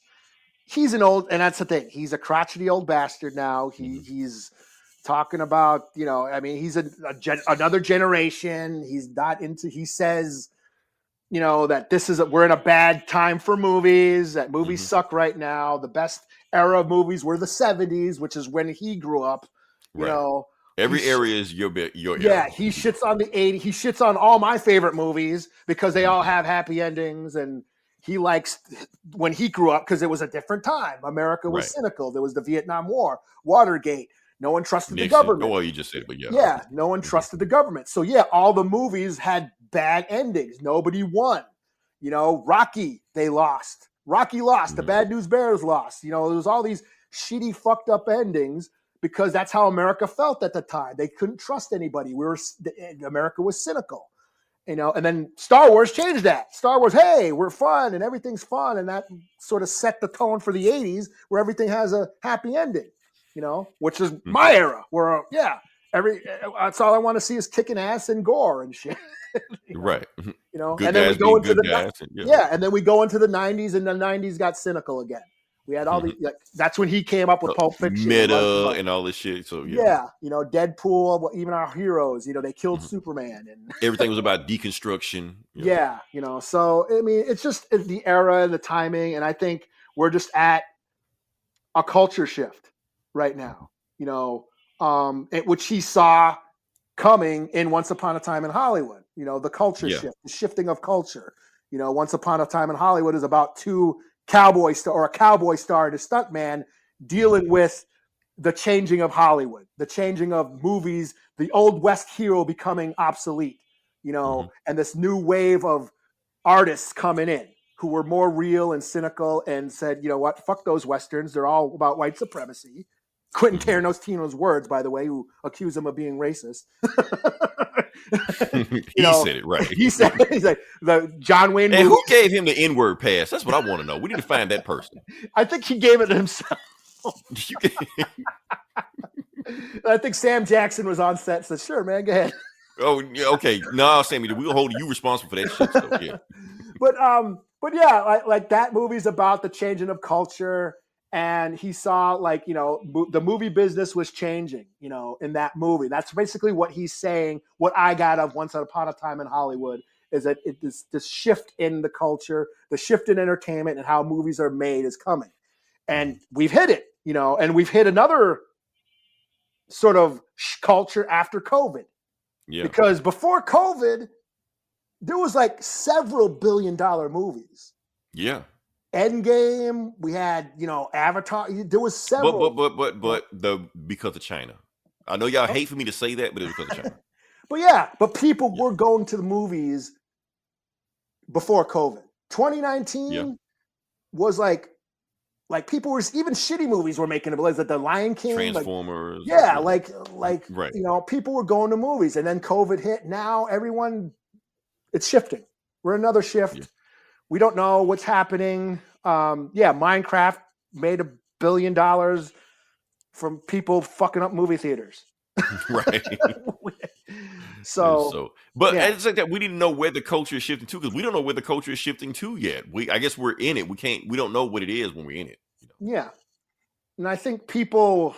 he's an old, and that's the thing. He's a crotchety old bastard now. He's talking about, he's another generation. He's not into, he says, that we're in a bad time for movies, that movies suck right now. The best era of movies were the 70s, which is when he grew up, Every area is your era. Yeah, he shits on the 80s. He shits on all my favorite movies because they all have happy endings, and he likes when he grew up because it was a different time. America was cynical. There was the Vietnam War, Watergate. No one trusted the government. Oh, well, you just said, but yeah, no one trusted the government. So all the movies had bad endings. Nobody won. Rocky, they lost. Rocky lost. The Bad News Bears lost. There was all these shitty, fucked up endings because that's how America felt at the time. They couldn't trust anybody. America was cynical. And then Star Wars changed that. Star Wars, hey, we're fun and everything's fun, and that sort of set the tone for the 80s where everything has a happy ending. Which is my era, where that's all I want to see is kicking ass and gore and shit. Right. Good and then we go into and then we go into the 90s, and the 90s got cynical again. We had all that's when he came up with Pulp Fiction, meta and all this shit. So Deadpool, even our heroes, they killed Superman, and everything was about deconstruction. So it's just the era and the timing, and I think we're just at a culture shift right now, which he saw coming in Once Upon a Time in Hollywood. You know, the culture Yeah. shift, the shifting of culture. You know, Once Upon a Time in Hollywood is about a cowboy star and a stuntman dealing with the changing of Hollywood, the changing of movies, the old West hero becoming obsolete, you know, and this new wave of artists coming in who were more real and cynical and said, you know what, fuck those Westerns. They're all about white supremacy. Quentin Tarantino's words, by the way, who accuse him of being racist. He said it, right. He's like the John Wayne And movie. who gave him the N-word pass? That's what I want to know. We need to find that person. I think he gave it to himself. I think Sam Jackson was on set and said, sure, man, go ahead. Oh, yeah, okay. No, Sammy, we'll hold you responsible for that shit. So, yeah. But yeah, like that movie's about the changing of culture. And he saw, like, you know, the movie business was changing, you know, in that movie. That's basically what he's saying. What I got of Once Upon a Time in Hollywood is that this shift in the culture, the shift in entertainment and how movies are made is coming. And we've hit it, you know, and we've hit another sort of culture after COVID. Yeah. Because before COVID, there was like several billion-dollar movies. Yeah. Endgame, we had, you know, Avatar. There was several. But because of China. I know y'all hate for me to say that, but it was because of China. but people were going to the movies before COVID. 2019 was like people were, even shitty movies were making it. Was it The Lion King? Transformers. Like right. You know, people were going to movies, and then COVID hit. Now it's shifting. We're another shift. Yeah. We don't know what's happening. Minecraft made $1 billion from people fucking up movie theaters. Right. But it's like that we didn't know where the culture is shifting to, because we don't know where the culture is shifting to yet. I guess we're in it. We don't know what it is when we're in it. You know? Yeah. And I think people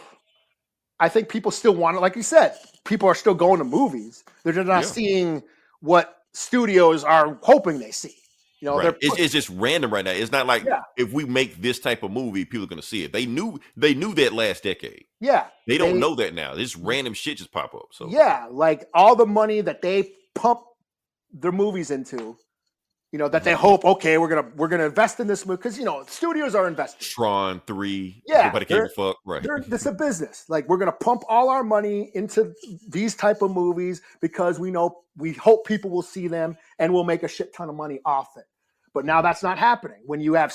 still want it. Like you said, people are still going to movies. They're just not seeing what studios are hoping they see. You know, right. It's just random right now. It's not like if we make this type of movie, people are going to see it. They knew that last decade. Yeah. They don't know that now. This random shit just pop up. So yeah, like all the money that they pump their movies into, you know, that they hope, okay, we're gonna invest in this movie, because, you know, studios are investing. Tron 3. Yeah. Everybody gave a fuck. Right. It's a business. Like, we're gonna pump all our money into these type of movies because we hope people will see them and we'll make a shit ton of money off it. But now that's not happening. When you have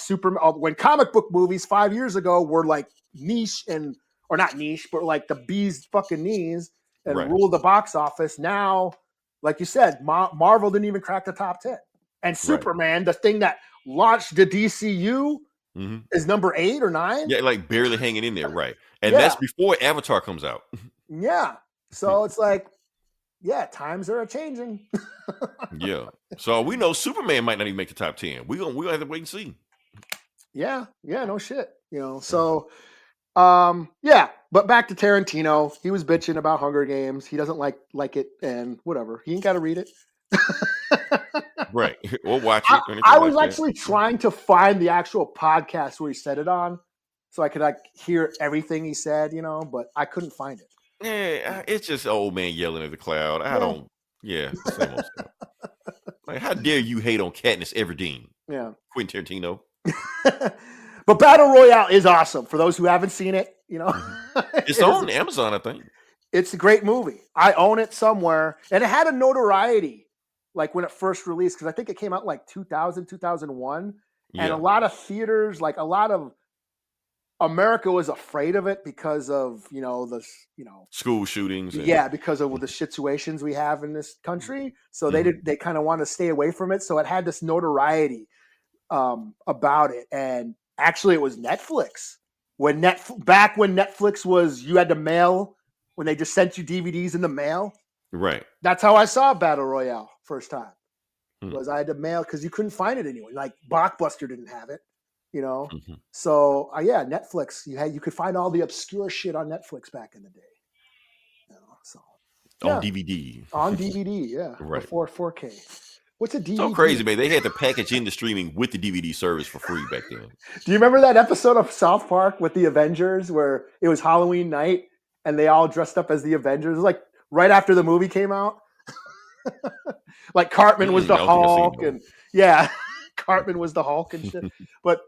when comic book movies 5 years ago were like niche or not niche, but like the bee's fucking knees and ruled the box office. Now, like you said, Marvel didn't even crack the top 10. And Superman, the thing that launched the DCU, is number 8 or 9. Yeah, like barely hanging in there, right? And that's before Avatar comes out. Yeah. So it's like, times are changing. Yeah. So we know Superman might not even make the top 10. We're gonna have to wait and see. Yeah, no shit. You know, so but back to Tarantino. He was bitching about Hunger Games. He doesn't like it, and whatever. He ain't gotta read it. Right. Or watch it. I was actually trying to find the actual podcast where he said it on, so I could like hear everything he said, you know, but I couldn't find it. Yeah, it's just an old man yelling at the cloud. Same old stuff. Like, how dare you hate on Katniss Everdeen? Yeah. Quentin Tarantino. But Battle Royale is awesome. For those who haven't seen it, you know. It's on Amazon, I think. It's a great movie. I own it somewhere. And it had a notoriety, like when it first released, because I think it came out like 2000, 2001. Yeah. And a lot of theaters, like a lot of America was afraid of it because of, you know, school shootings. Because of the situations we have in this country. So they kind of want to stay away from it. So it had this notoriety about it. And actually it was Netflix. Back when Netflix was, you had to mail, when they just sent you DVDs in the mail. Right. That's how I saw Battle Royale first time. Was I had to mail, because you couldn't find it anywhere. Like Blockbuster didn't have it. You know, so Netflix. You could find all the obscure shit on Netflix back in the day. You know, so on DVD. On DVD, yeah, right. Before 4K. What's a DVD? So crazy, man. They had to package in the streaming with the DVD service for free back then. Do you remember that episode of South Park with the Avengers where it was Halloween night and they all dressed up as the Avengers? It was like right after the movie came out. Like Cartman was the I don't think I've seen Hulk, those. and yeah, Cartman was the Hulk and shit. But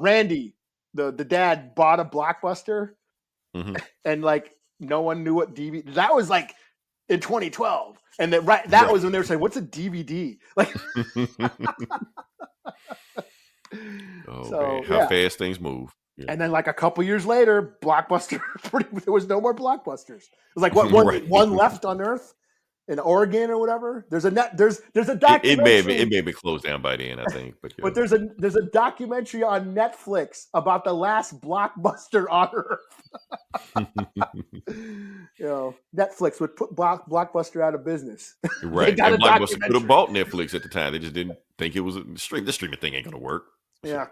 Randy, the dad, bought a Blockbuster, Mhm. and like no one knew what DVD. That was like in 2012, and that Right. was when they were saying, "What's a DVD?" Like, Oh so man, how yeah. fast things move. Yeah. And then like a couple years later, Blockbuster, there was no more Blockbusters. It was like Right. one left on Earth in Oregon or whatever. There's a It may documentary. have been closed down by then, I think. But But there's a documentary on Netflix about the last Blockbuster on Earth. Netflix would put Blockbuster out of business. right. got And a Blockbuster could documentary. have bought Netflix at the time. They just didn't think it was a stream. This streaming thing ain't gonna work. Yeah.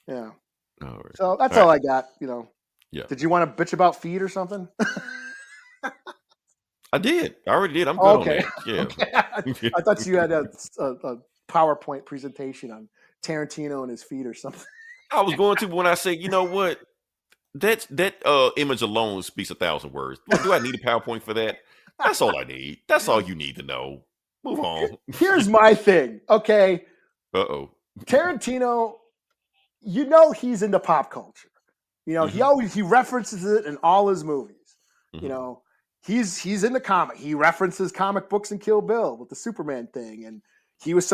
Yeah. All right. So that's All all right. I got. Yeah. Did you want to bitch about feet or something? I did. I already did. I'm good Okay. on that. Yeah. Okay. I thought you had a PowerPoint presentation on Tarantino and his feet or something. I was going to, but when I say, you know what? That image alone speaks 1,000 words. Do I need a PowerPoint for that? That's all I need. That's all you need to know. Move on. Here's my thing. Okay. Uh-oh. Tarantino, he's into pop culture. He references it in all his movies. Mhm. He's into comic. He references comic books in Kill Bill with the Superman thing, and he was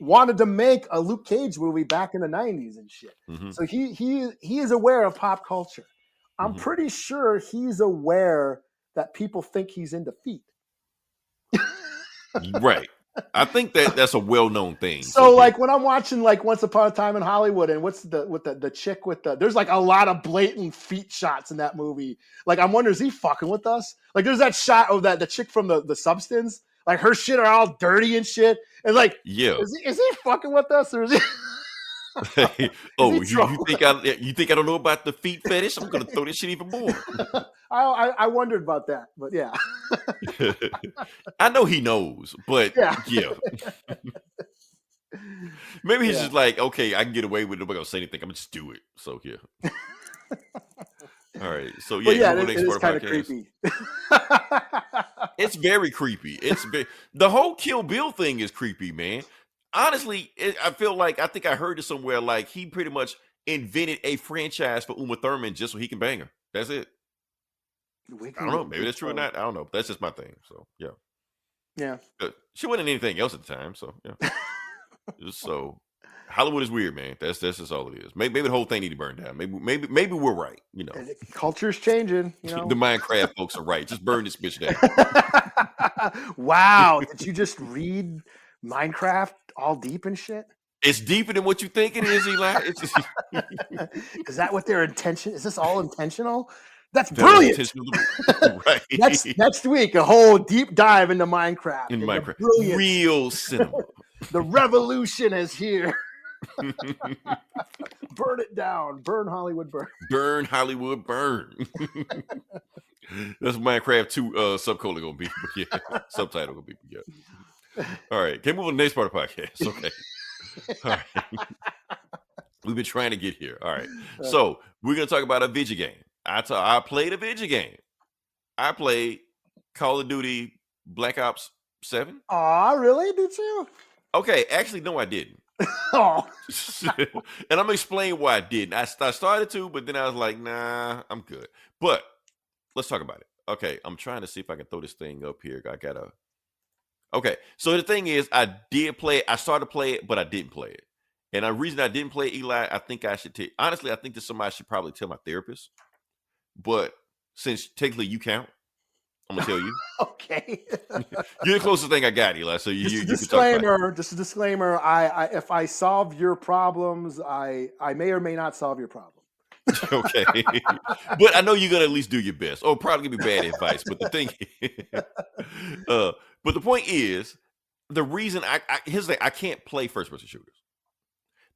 wanted to make a Luke Cage movie back in the 90s and shit. Mhm. So he is aware of pop culture. I'm Mhm. pretty sure he's aware that people think he's into feet. Right. I think that's a well-known thing. So like when I'm watching like Once Upon a Time in Hollywood, and what's the chick with there's like a lot of blatant feet shots in that movie. Like I'm wondering, is he fucking with us? Like there's that shot of the chick from the Substance, like her shit are all dirty and shit. And like, yeah. is he fucking with us, or is he? Oh, Is he you think I don't know about the feet fetish? I'm gonna throw this shit even more. I wondered about that, but yeah. I know he knows, but yeah. Maybe he's just like, okay, I can get away with it. I'm not gonna say anything. I'm gonna just do it. So yeah. All right. So yeah, it is kind of creepy. It's very creepy. The whole Kill Bill thing is creepy, man. Honestly, I think I heard it somewhere. Like he pretty much invented a franchise for Uma Thurman just so he can bang her. That's it. I don't know. Maybe that's true or not. I don't know. That's just my thing. So yeah. Yeah. She wasn't anything else at the time. So yeah. So Hollywood is weird, man. That's just all it is. Maybe the whole thing need to burn down. Maybe we're right. Culture's changing. The Minecraft folks are right. Just burn this bitch down. Wow. Did you just read Minecraft all deep and shit? It's deeper than what you think it is, Eli. It's just, is that what their intention? Is this all intentional? That's brilliant. Right. Next week, a whole deep dive into Minecraft. In Minecraft. Real cinema. The revolution is here. Burn it down. Burn Hollywood, burn. Burn Hollywood, burn. That's Minecraft 2 subtitle gonna be. Yeah. Subtitle gonna be. Yeah. All right. Can we move on to the next part of the podcast? Okay. All right. We've been trying to get here. All right. So we're gonna talk about a video game. I played a video game. I played Call of Duty Black Ops 7. Aw, really? Did you? Okay, actually, no, I didn't. Oh. And I'm gonna explain why I didn't. I started to, but then I was like, nah, I'm good. But let's talk about it. Okay, I'm trying to see if I can throw this thing up here. Okay, so the thing is, I did play it. I started to play it, but I didn't play it. And the reason I didn't play it, Eli, I think I should honestly, I think that somebody should probably tell my therapist. But since technically you count, I'm gonna tell you. Okay. You're the closest thing I got, Eli. So you can talk about it. Just a disclaimer. I if I solve your problems, I may or may not solve your problem. Okay. But I know you're gonna at least do your best. Oh, probably give me bad advice. But the thing but the point is, the reason here's the thing, I can't play first person shooters.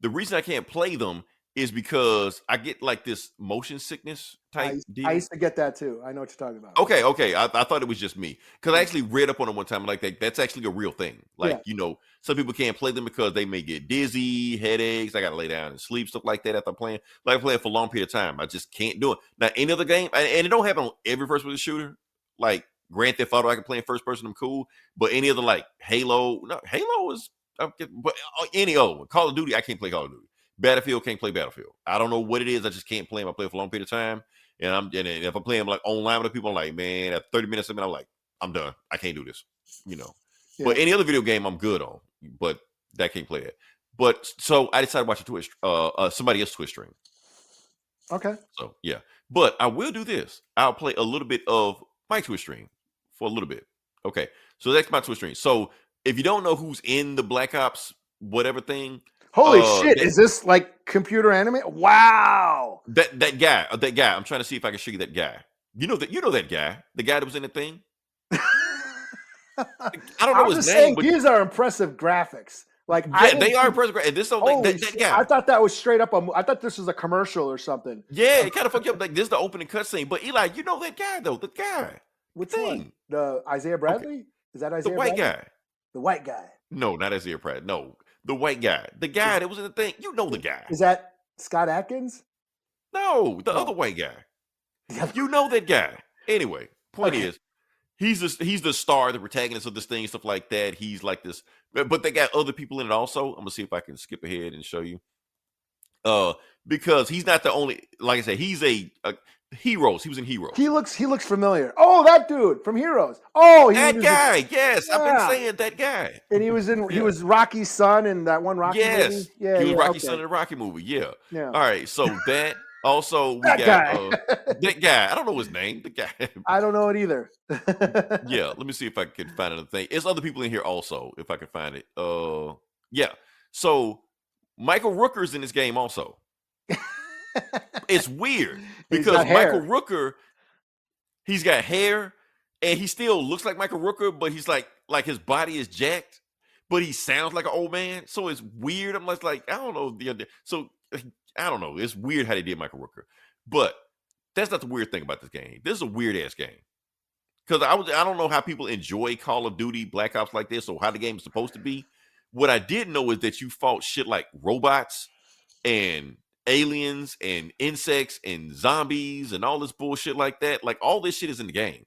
The reason I can't play them is because I get like this motion sickness type deal. I used to get that too. I know what you're talking about. Okay. I thought it was just me because I actually read up on it one time. Like that's actually a real thing. Like some people can't play them because they may get dizzy, headaches. I got to lay down and sleep, stuff like that after playing. Like playing for a long period of time, I just can't do it. Now any other game, and it don't happen on every first person shooter. Like Grand Theft Auto, I can play in first person. I'm cool, but any other like Halo, no, Halo is. But any other one, Call of Duty, I can't play Call of Duty. Battlefield, can't play Battlefield. I don't know what it is. I just can't play them. I play for a long period of time. And if I'm playing like online with people, I'm like, man, at 30 minutes of it, I'm like, I'm done. I can't do this. But any other video game I'm good on. But that can't play it. But so I decided to watch a Twitch, somebody else's Twitch stream. Okay. So yeah. But I will do this. I'll play a little bit of my Twitch stream for a little bit. Okay. So that's my Twitch stream. So if you don't know who's in the Black Ops whatever thing. Holy shit! Is this like computer anime? Wow. That guy. I'm trying to see if I can show you that guy. You know that guy. The guy that was in the thing. I don't know his name. But these are impressive graphics. Like they are impressive. And this that guy. I thought that was straight up. I thought this was a commercial or something. Yeah, it kind of fucked you up. Like this is the opening cutscene. But Eli, you know that guy though. The guy. Which one? The Isaiah Bradley? Okay. Is that Isaiah? The white Bradley? guy. The white guy. No, not Isaiah Pratt. No. The white guy. The guy that was in the thing. You know the guy. Is that Scott Atkins? No, the other white guy. You know that guy. Anyway, point is, he's the star, the protagonist of this thing, stuff like that. He's like this, but they got other people in it also. I'm gonna see if I can skip ahead and show you. Because he's not the only. Like I said, he's a Heroes. He was in Heroes. He looks familiar. Oh, that dude from Heroes. Oh, that guy. Yes, I've been saying that guy. And he was in. He was Rocky's son in that one Rocky movie. Yeah, he was Rocky's son in the Rocky movie. Yeah. All right. So that also we got that guy. I don't know his name. The guy. I don't know it either. Yeah. Let me see if I can find another thing. There's other people in here also. If I can find it. Yeah. So Michael Rooker's in this game also. It's weird because Michael Rooker, he's got hair and he still looks like Michael Rooker, but he's like his body is jacked, but he sounds like an old man. So it's weird. I'm like, I don't know. So I don't know. It's weird how they did Michael Rooker, but that's not the weird thing about this game. This is a weird ass game because I don't know how people enjoy Call of Duty Black Ops like this or how the game is supposed to be. What I did know is that you fought shit like robots and aliens and insects and zombies and all this bullshit like that. Like all this shit is in the game.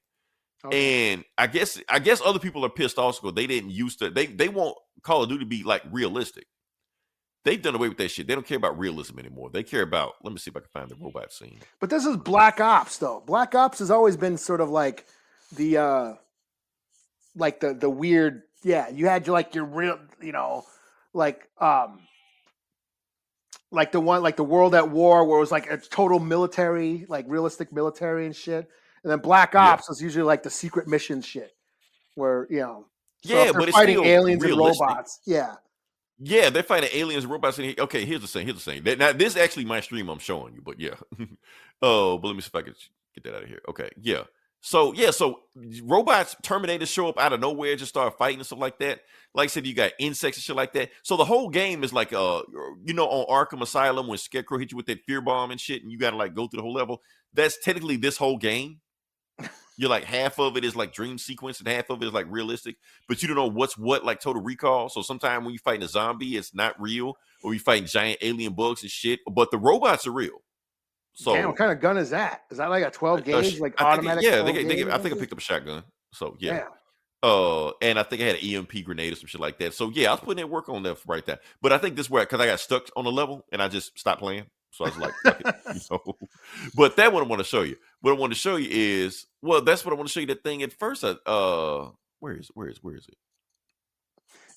Okay. And I guess other people are pissed off because they didn't used to they want Call of Duty to be like realistic. They've done away with that shit. They don't care about realism anymore. They care about, let me see if I can find the robot scene. But this is Black Ops though. Black Ops has always been sort of like the weird, you had your real, like the one, like the World at War, where it was like a total military, like realistic military and shit. And then Black Ops was usually like the secret mission shit, where but it's fighting still aliens realistic. and robots. Yeah, they're fighting aliens and robots. Okay, here's the thing. Now this is actually my stream I'm showing you, but yeah. But let me see if I can get that out of here. Okay, yeah. So robots, Terminators show up out of nowhere, just start fighting and stuff like that. Like I said, you got insects and shit like that. So the whole game is like, on Arkham Asylum when Scarecrow hit you with that fear bomb and shit, and you got to like go through the whole level. That's technically this whole game. You're like half of it is like dream sequence and half of it is like realistic, but you don't know what's what, like Total Recall. So sometimes when you fighting a zombie, it's not real, or you fighting giant alien bugs and shit. But the robots are real. So what kind of gun is that? Is that like a 12 gauge, like automatic? I think I picked up a shotgun. So yeah. And I think I had an EMP grenade or some shit like that. So yeah, I was putting in work on that right there. But I think this where because I got stuck on the level and I just stopped playing. So I was like, fuck it, But that one I want to show you. What I want to show you is, that's what I want to show you. That thing at first. Where is it?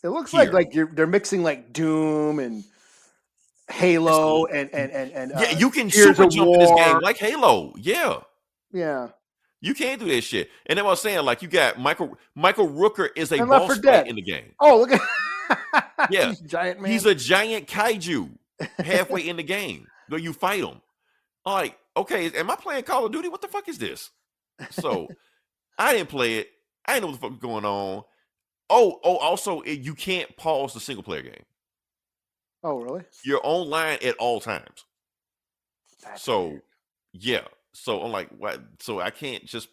It looks like they're mixing like Doom and Halo and you can super jump in this game like Halo. Yeah. You can't do that shit. And then I was saying, like, you got Michael Rooker is a boss fight in the game. Oh, look at he's giant man. He's a giant kaiju halfway in the game. Where you fight him. I'm like, okay, am I playing Call of Duty? What the fuck is this? So I didn't play it. I didn't know what the fuck was going on. Also, you can't pause the single player game. Oh, really? You're online at all times. So yeah. So I'm like, what? So I can't just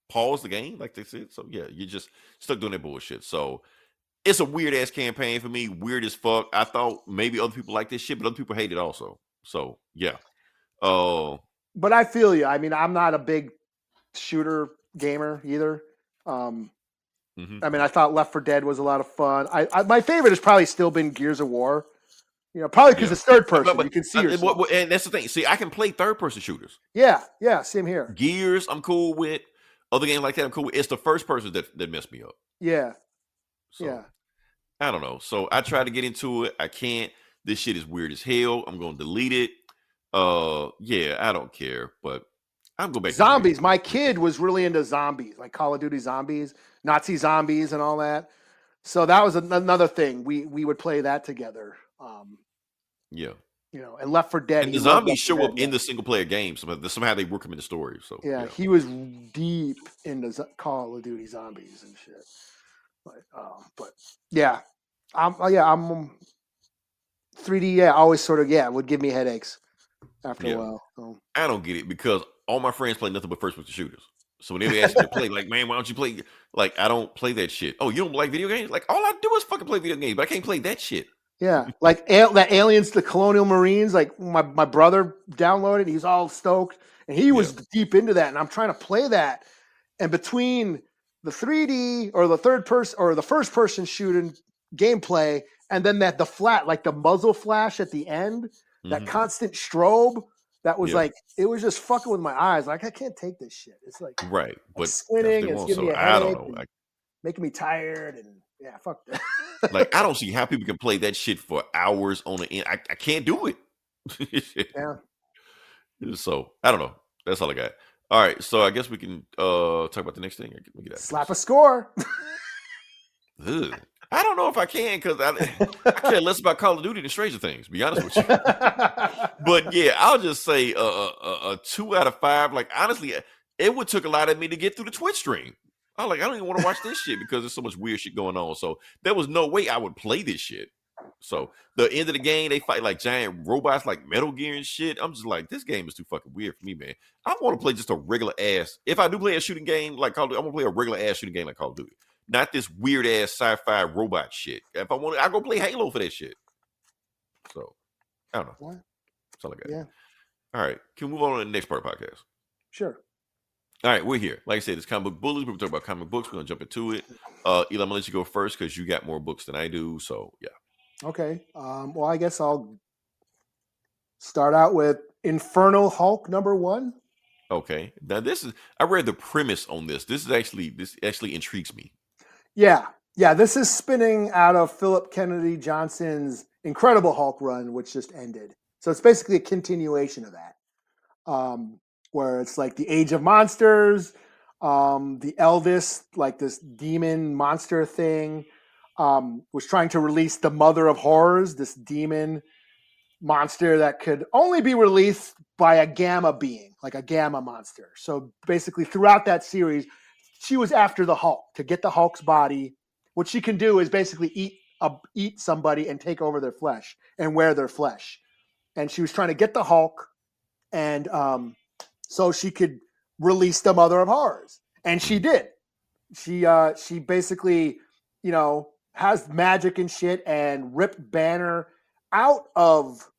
pause the game like they said. So yeah, you just stuck doing that bullshit. So it's a weird ass campaign for me. Weird as fuck. I thought maybe other people like this shit, but other people hate it also. So yeah. But I feel you. I mean, I'm not a big shooter gamer either. I mean, I thought Left 4 Dead was a lot of fun. My favorite has probably still been Gears of War. You know, probably because it's third person. You can see yourself. And that's the thing. See, I can play third person shooters. Yeah, same here. Gears, I'm cool with. Other games like that, I'm cool with. It's the first person that messed me up. Yeah. So, yeah. I don't know. So I tried to get into it. I can't. This shit is weird as hell. I'm going to delete it. Yeah, I don't care. But I'm going back. Zombies. My kid was really into zombies, like Call of Duty zombies, Nazi zombies, and all that. So that was another thing. We would play that together. Yeah. You know, and Left 4 Dead. And the zombies show up in the single player game. Somehow they work them in the story. So yeah, he was deep into Call of Duty zombies and shit. But yeah, I'm 3D. Yeah, always sort of would give me headaches after a while. So. I don't get it because all my friends play nothing but first person shooters. So when they ask me to play, like, man, why don't you play? Like, I don't play that shit. Oh, you don't like video games? Like, all I do is fucking play video games, but I can't play that shit. Yeah, like that Aliens, the Colonial Marines. Like my brother downloaded, he's all stoked, and he was deep into that. And I'm trying to play that, and between the 3D or the third person or the first person shooting gameplay, and then the muzzle flash at the end, that constant strobe, that was like it was just fucking with my eyes. Like I can't take this shit. It's like but squinting, it's giving me a headache, I don't know, making me tired, and fuck that. Like, I don't see how people can play that shit for hours on the end. I can't do it. Yeah. So, I don't know. That's all I got. All right. So, I guess we can talk about the next thing. Slap a score. Ugh. I don't know if I can because I care less about Call of Duty than Stranger Things, to be honest with you. But, yeah, I'll just say a 2 out of 5. Like, honestly, it would took a lot of me to get through the Twitch stream. I don't even want to watch this shit because there's so much weird shit going on. So there was no way I would play this shit. So the end of the game, they fight like giant robots, like Metal Gear and shit. I'm just like, this game is too fucking weird for me, man. I want to play just a regular ass. If I do play a shooting game like Call of Duty, I want to play a regular ass shooting game like Call of Duty, not this weird ass sci-fi robot shit. If I want, I go play Halo for that shit. So I don't know. What? That's all I got. Yeah. All right, can we move on to the next part of the podcast? Sure. All right, we're here. Like I said, it's Comic Book Bullies. We're talking about comic books. We're going to jump into it. Eli, I'm going to let you go first because you got more books than I do. So, yeah. Okay. Well, I guess I'll start out with Infernal Hulk #1. Okay. Now, I read the premise on this. This actually intrigues me. Yeah. This is spinning out of Philip Kennedy Johnson's Incredible Hulk run, which just ended. So it's basically a continuation of that. Where it's like the Age of Monsters, the eldest, like this demon monster thing, was trying to release the Mother of Horrors, this demon monster that could only be released by a gamma being, like a gamma monster. So basically throughout that series, she was after the Hulk to get the Hulk's body. What she can do is basically eat somebody and take over their flesh and wear their flesh. And she was trying to get the Hulk and so she could release the Mother of Horrors. And she did. She basically, has magic and shit and ripped Banner out of,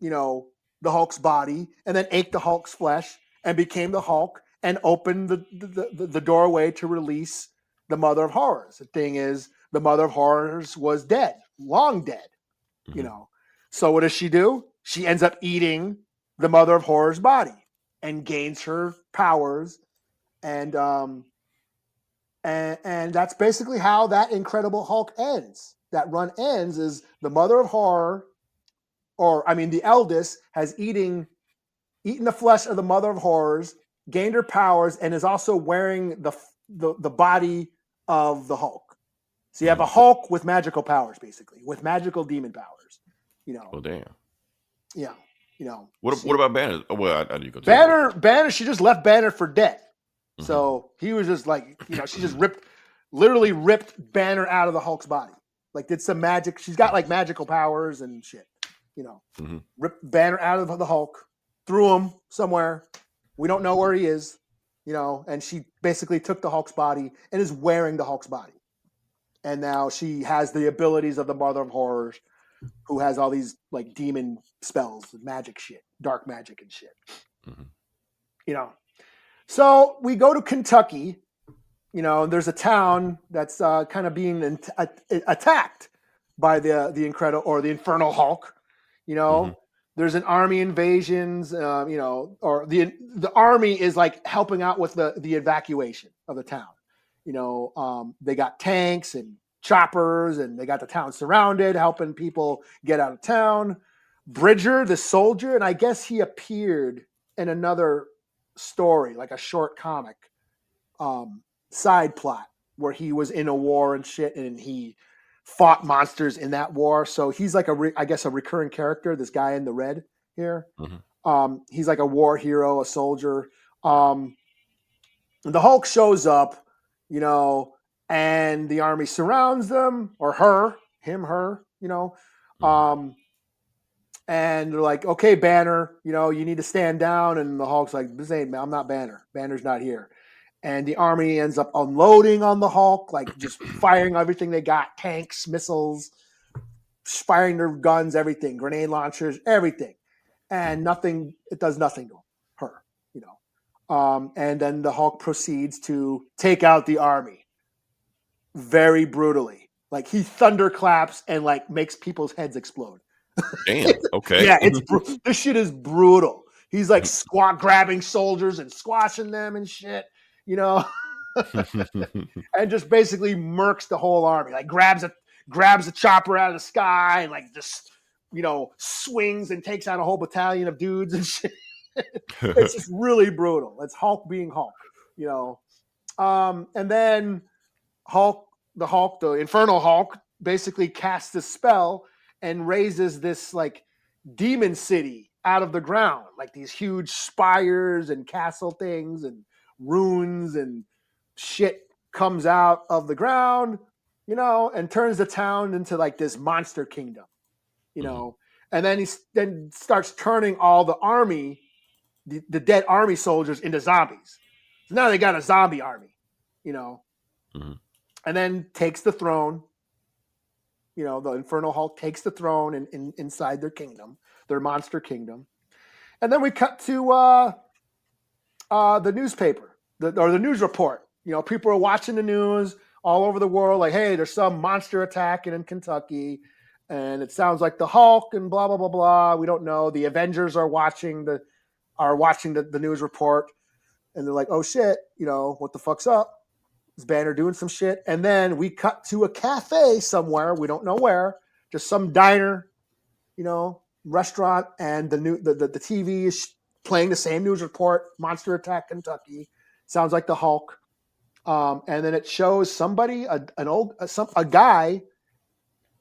the Hulk's body and then ate the Hulk's flesh and became the Hulk and opened the doorway to release the Mother of Horrors. The thing is, the Mother of Horrors was dead, long dead, So what does she do? She ends up eating the Mother of Horrors' body and gains her powers, and that's basically how that Incredible Hulk ends. That run ends is the Mother of Horror, the eldest has eaten the flesh of the Mother of Horrors, gained her powers, and is also wearing the body of the Hulk. So you have a Hulk with magical powers, basically, with magical demon powers. Oh damn. Yeah. What about Banner? Oh, well, I didn't go. Banner. She just left Banner for dead. So he was just like, she just literally ripped Banner out of the Hulk's body. Like did some magic. She's got like magical powers and shit. Ripped Banner out of the Hulk threw him somewhere. We don't know where he is, and she basically took the Hulk's body and is wearing the Hulk's body. And now she has the abilities of the Mother of Horrors, who has all these like demon spells, magic shit, dark magic and shit. Mm-hmm. So we go to Kentucky. There's a town that's kind of being attacked by the Infernal Hulk. Mm-hmm. There's an army invasions. Or the army is like helping out with the evacuation of the town. They got tanks and choppers, and they got the town surrounded, helping people get out of town. Bridger, the soldier, and I guess he appeared in another story, like a short comic side plot where he was in a war and shit, and he fought monsters in that war. So he's like a recurring character. This guy in the red here, he's like a war hero, a soldier. The Hulk shows up, and the army surrounds them, or her, and they're like, okay, Banner, you need to stand down. And the Hulk's like, I'm not Banner. Banner's not here. And the army ends up unloading on the Hulk, like just firing everything they got, tanks, missiles, firing their guns, everything, grenade launchers, everything. And it does nothing to her, and then the Hulk proceeds to take out the army very brutally. Like he thunderclaps and like makes people's heads explode. Damn. Okay. Yeah, this shit is brutal. He's like grabbing soldiers and squashing them and shit, and just basically murks the whole army. Like grabs a chopper out of the sky and like just swings and takes out a whole battalion of dudes and shit. It's just really brutal. It's Hulk being Hulk, and then the Infernal Hulk, basically casts a spell and raises this like demon city out of the ground, like these huge spires and castle things and runes and shit comes out of the ground, and turns the town into like this monster kingdom, and then he starts turning all the army, the dead army soldiers into zombies. So now they got a zombie army, and then takes the throne. The Infernal Hulk takes the throne inside their kingdom, their monster kingdom. And then we cut to the newspaper, the news report. People are watching the news all over the world, like, hey, there's some monster attacking in Kentucky, and it sounds like the Hulk and blah, blah, blah, blah. We don't know. The Avengers are watching the news report, and they're like, oh, shit, what the fuck's up? Is Banner doing some shit? And then we cut to a cafe somewhere. We don't know where. Just some diner, restaurant, and the TV is playing the same news report. Monster attack Kentucky. Sounds like the Hulk. And then it shows somebody, a guy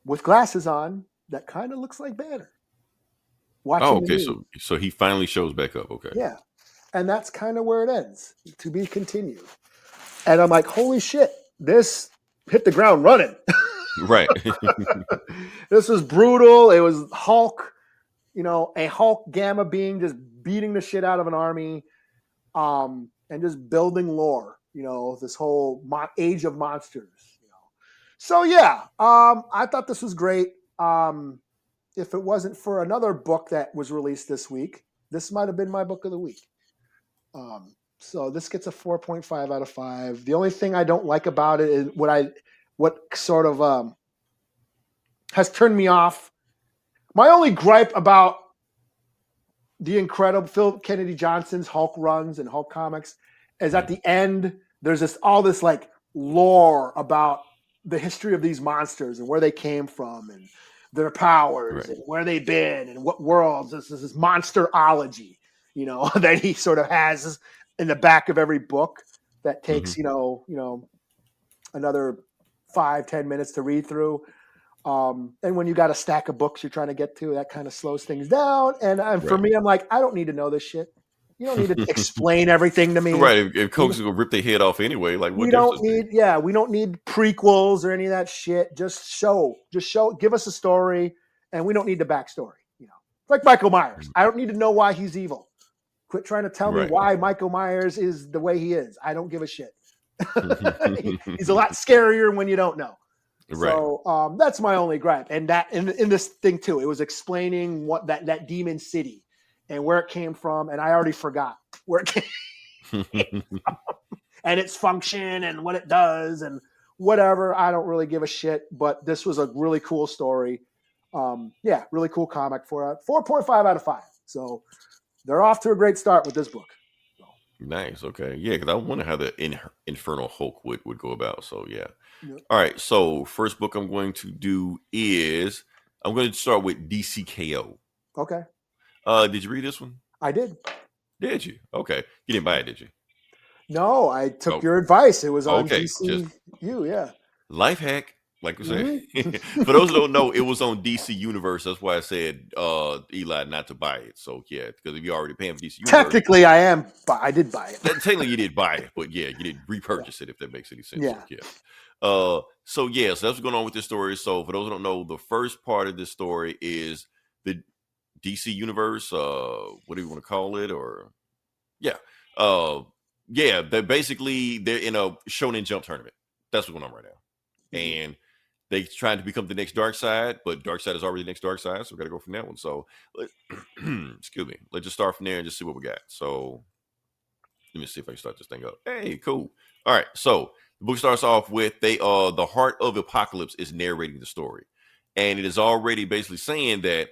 with glasses on that kind of looks like Banner. Oh, okay. So he finally shows back up. Okay. Yeah. And that's kind of where it ends. To be continued. And I'm like, holy shit, this hit the ground running. Right. This was brutal. It was Hulk, a Hulk gamma being just beating the shit out of an army, and just building lore, this whole age of monsters. So yeah, I thought this was great. If it wasn't for another book that was released this week, this might have been my book of the week. So this gets a 4.5 out of 5. The only thing I don't like about it is what sort of has turned me off. My only gripe about the incredible Phil Kennedy Johnson's Hulk runs and Hulk comics is at the end, there's all this like lore about the history of these monsters and where they came from and their powers and where they've been and what worlds. This is monsterology, that he sort of has in the back of every book that takes, another 5-10 minutes to read through. And when you got a stack of books you're trying to get to, that kind of slows things down. And for me, I'm like, I don't need to know this shit. You don't need to explain everything to me. Right. If Coke's going to rip their head off anyway, like what we don't need prequels or any of that shit. Just show, give us a story, and we don't need the backstory. Like Michael Myers. I don't need to know why he's evil. Quit trying to tell me Right. why Michael Myers is the way he is. I don't give a shit. He's a lot scarier when you don't know. Right. So that's my only gripe. And that in this thing too, it was explaining what that demon city and where it came from, and I already forgot where it came from, and its function and what it does and whatever. I don't really give a shit. But this was a really cool story. Yeah, really cool comic for a 4.5 out of 5. So they're off to a great start with this book. Nice. Okay. Yeah, because I wonder how the Infernal Hulk would go about. So yeah. Yep. All right. So first book I'm going to do is I'm going to start with DCKO. Okay. Did you read this one? I did. Did you? Okay. You didn't buy it, did you? No, I took your advice. It was on Okay, DCU. Yeah. Life hack, like we said. For those who don't know, it was on DC Universe. That's why I said Eli not to buy it. So yeah, because if you're already paying for DC Universe, Technically, I am, but I did buy it. technically you did buy it, but yeah, you didn't repurchase it. If that makes any sense. Yeah. So that's what's going on with this story. So for those who don't know, the first part of this story is the DC Universe. What do you want to call it? Or yeah. They're in a Shonen Jump tournament. That's what's going on right now. And they trying to become the next Dark Side, but Dark Side is already the next Dark Side, so we got to go from that one. So, excuse me. Let's just start from there and just see what we got. So, let me see if I can start this thing up. Hey, cool. All right. So the book starts off with the Heart of Apocalypse is narrating the story, and it is already basically saying that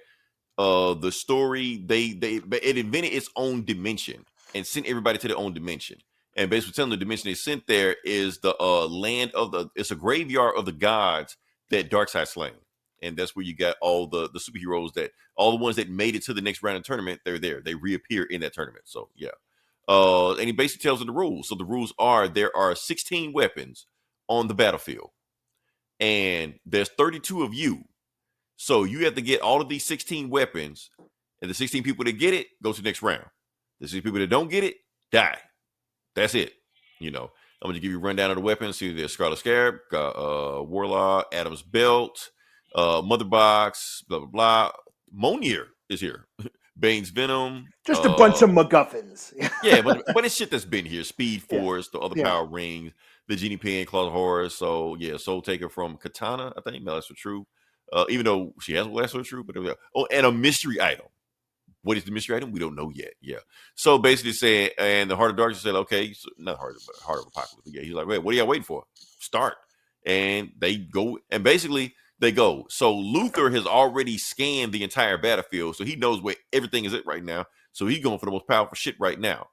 the story it invented its own dimension and sent everybody to their own dimension. And basically telling the dimension they sent there is the land of it's a graveyard of the gods that Darkseid slain. And that's where you got all the superheroes all the ones that made it to the next round of tournament, they're there. They reappear in that tournament. So yeah. And he basically tells them the rules. So the rules are there are 16 weapons on the battlefield. And there's 32 of you. So you have to get all of these 16 weapons, and the 16 people that get it go to the next round. The 16 people that don't get it, die. That's it. I'm going to give you a rundown of the weapons. See, there's Scarlet Scarab, Warlock, Adam's Belt, Mother Box, blah, blah, blah. Monier is here. Bane's Venom. Just a bunch of MacGuffins. Yeah, but it's shit that's been here. Speed Force, the other power rings, the Genie Pen, Claws of Horror. So, yeah, Soul Taker from Katana, I think. No, that's for true. Even though she has Last for true. But and a mystery item. What is the mystery item? We don't know yet. Yeah. So basically saying, and the Heart of Darkness said, okay, so not Heart of Apocalypse. Yeah. He's like, wait, what are y'all waiting for? Start. And they go, and basically they go. So Luther has already scanned the entire battlefield. So he knows where everything is at right now. So he's going for the most powerful shit right now.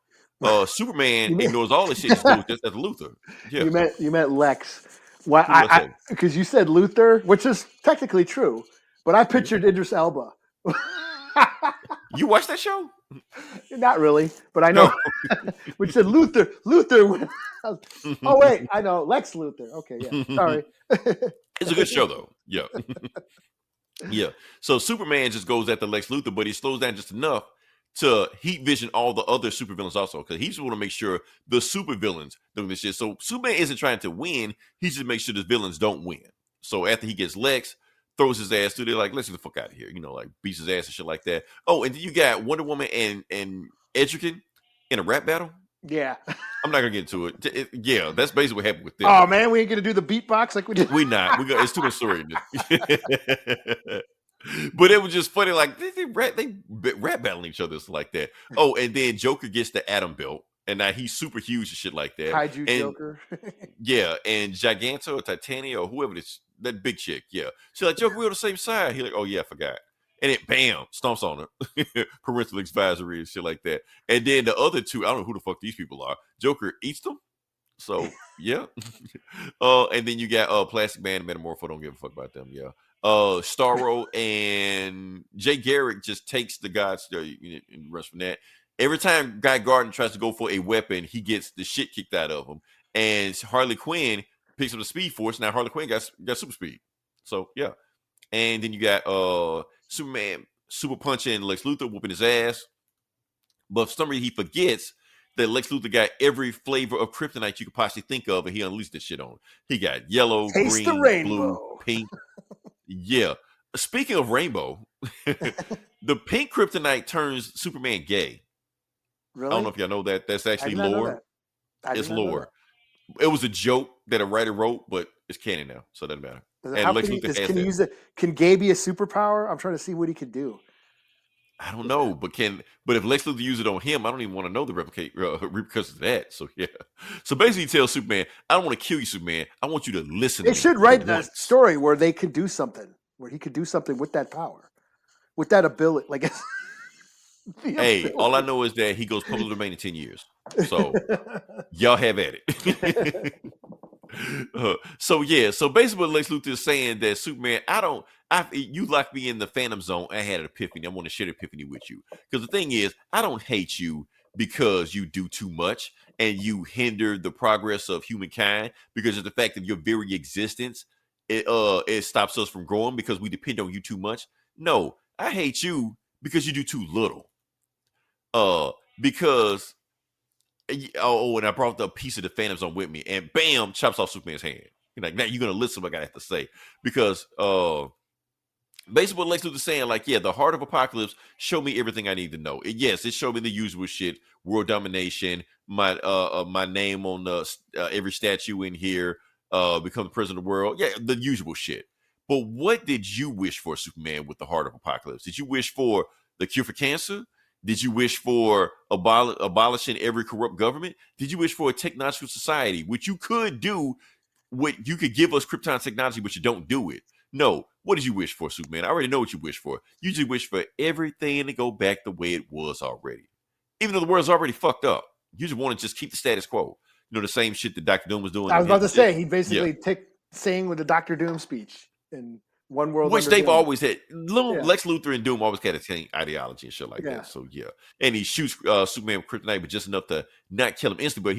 Superman ignores all this shit. Just goes just as Luther. Yeah. You meant Lex. Why? Because you said Luther, which is technically true, but I pictured Idris Elba. You watched that show? Not really, but I know. Which said Luther. Oh wait, I know Lex Luthor. Okay, yeah. Sorry. It's a good show though. Yeah. Yeah. So Superman just goes at the Lex Luthor, but he slows down just enough to heat vision all the other supervillains also, because he just want to make sure the supervillains doing this shit. So Superman isn't trying to win; he just makes sure the villains don't win. So after he gets Lex, throws his ass through there, like, let's get the fuck out of here, like beats his ass and shit like that. Oh, and then you got Wonder Woman and Edgerton in a rap battle. Yeah. I'm not gonna get into it. Yeah, that's basically what happened with them. Oh man, we ain't gonna do the beatbox like we did. We not. It's too much story. But it was just funny, like they rap battling each other like that. Oh, and then Joker gets the Atom Belt, and now he's super huge and shit like that. Kaiju Joker. Yeah, and Giganto or Titania or whoever this that big chick. Yeah, she's like, Joker, we're on the same side. He's like, oh yeah, I forgot. And it bam stomps on her. Parental advisory and shit like that. And then the other two, I don't know who the fuck these people are. Joker eats them. So yeah. And then you got Plastic Man and Metamorpho. Don't give a fuck about them. Yeah. Starro and Jay Garrick just takes the gods and runs from that. Every time Guy Gardner tries to go for a weapon, he gets the shit kicked out of him. And Harley Quinn picks up the Speed Force. Now Harley Quinn got super speed. So yeah. And then you got Superman super punching Lex Luthor, whooping his ass. But for some reason he forgets that Lex Luthor got every flavor of kryptonite you could possibly think of, and he unleashed this shit on. He got yellow, Taste green, blue, pink. Yeah. Speaking of rainbow, the pink kryptonite turns Superman gay. Really? I don't know if y'all know that. That's I actually did not know lore. that. I It's did not know lore. It was a joke that a writer wrote, but it's canon now, so it doesn't matter. that. And How Lex can he? Luthor has Can he that. use it? Can Gay be a superpower? I'm trying to see what he could do. I don't know, but if Lex Luthor use it on him, I don't even want to know the repercussions of that. So yeah. So basically, he tells Superman, "I don't want to kill you, Superman. I want you to listen They to me should for write a once." story where they could do something, where he could do something with that power, with that ability. Like, the Hey, all I ability. know is that he goes public domain in 10 years. So y'all have at it. So yeah, so basically what Lex Luthor is saying that Superman, you locked me in the Phantom Zone. I had an epiphany. I want to share the epiphany with you. Because the thing is, I don't hate you because you do too much and you hinder the progress of humankind because of the fact of your very existence. It stops us from growing because we depend on you too much. No, I hate you because you do too little. Because and I brought the piece of the Phantom Zone with me, and bam, chops off Superman's hand. You're like, now you're gonna listen to what I have to say because basically what Lex Luthor's saying, like, yeah, the Heart of Apocalypse showed me everything I need to know. Yes, it showed me the usual shit, world domination, my name on every statue in here, become the president of the world. Yeah, the usual shit. But what did you wish for, Superman, with the Heart of Apocalypse? Did you wish for the cure for cancer? Did you wish for abolishing every corrupt government? Did you wish for a technological society, which you could do? What you could give us Krypton technology, but you don't do it. No. What did you wish for, Superman? I already know what you wish for. You just wish for everything to go back the way it was already. Even though the world's already fucked up. You just want to just keep the status quo. You know, the same shit that Dr. Doom was doing. I was about to say, he basically saying with the Dr. Doom speech in One World. Which they've always had. Yeah. Lex Luthor and Doom always had the same ideology and shit like Yeah. that. So yeah. And he shoots Superman with kryptonite, but just enough to not kill him instantly. But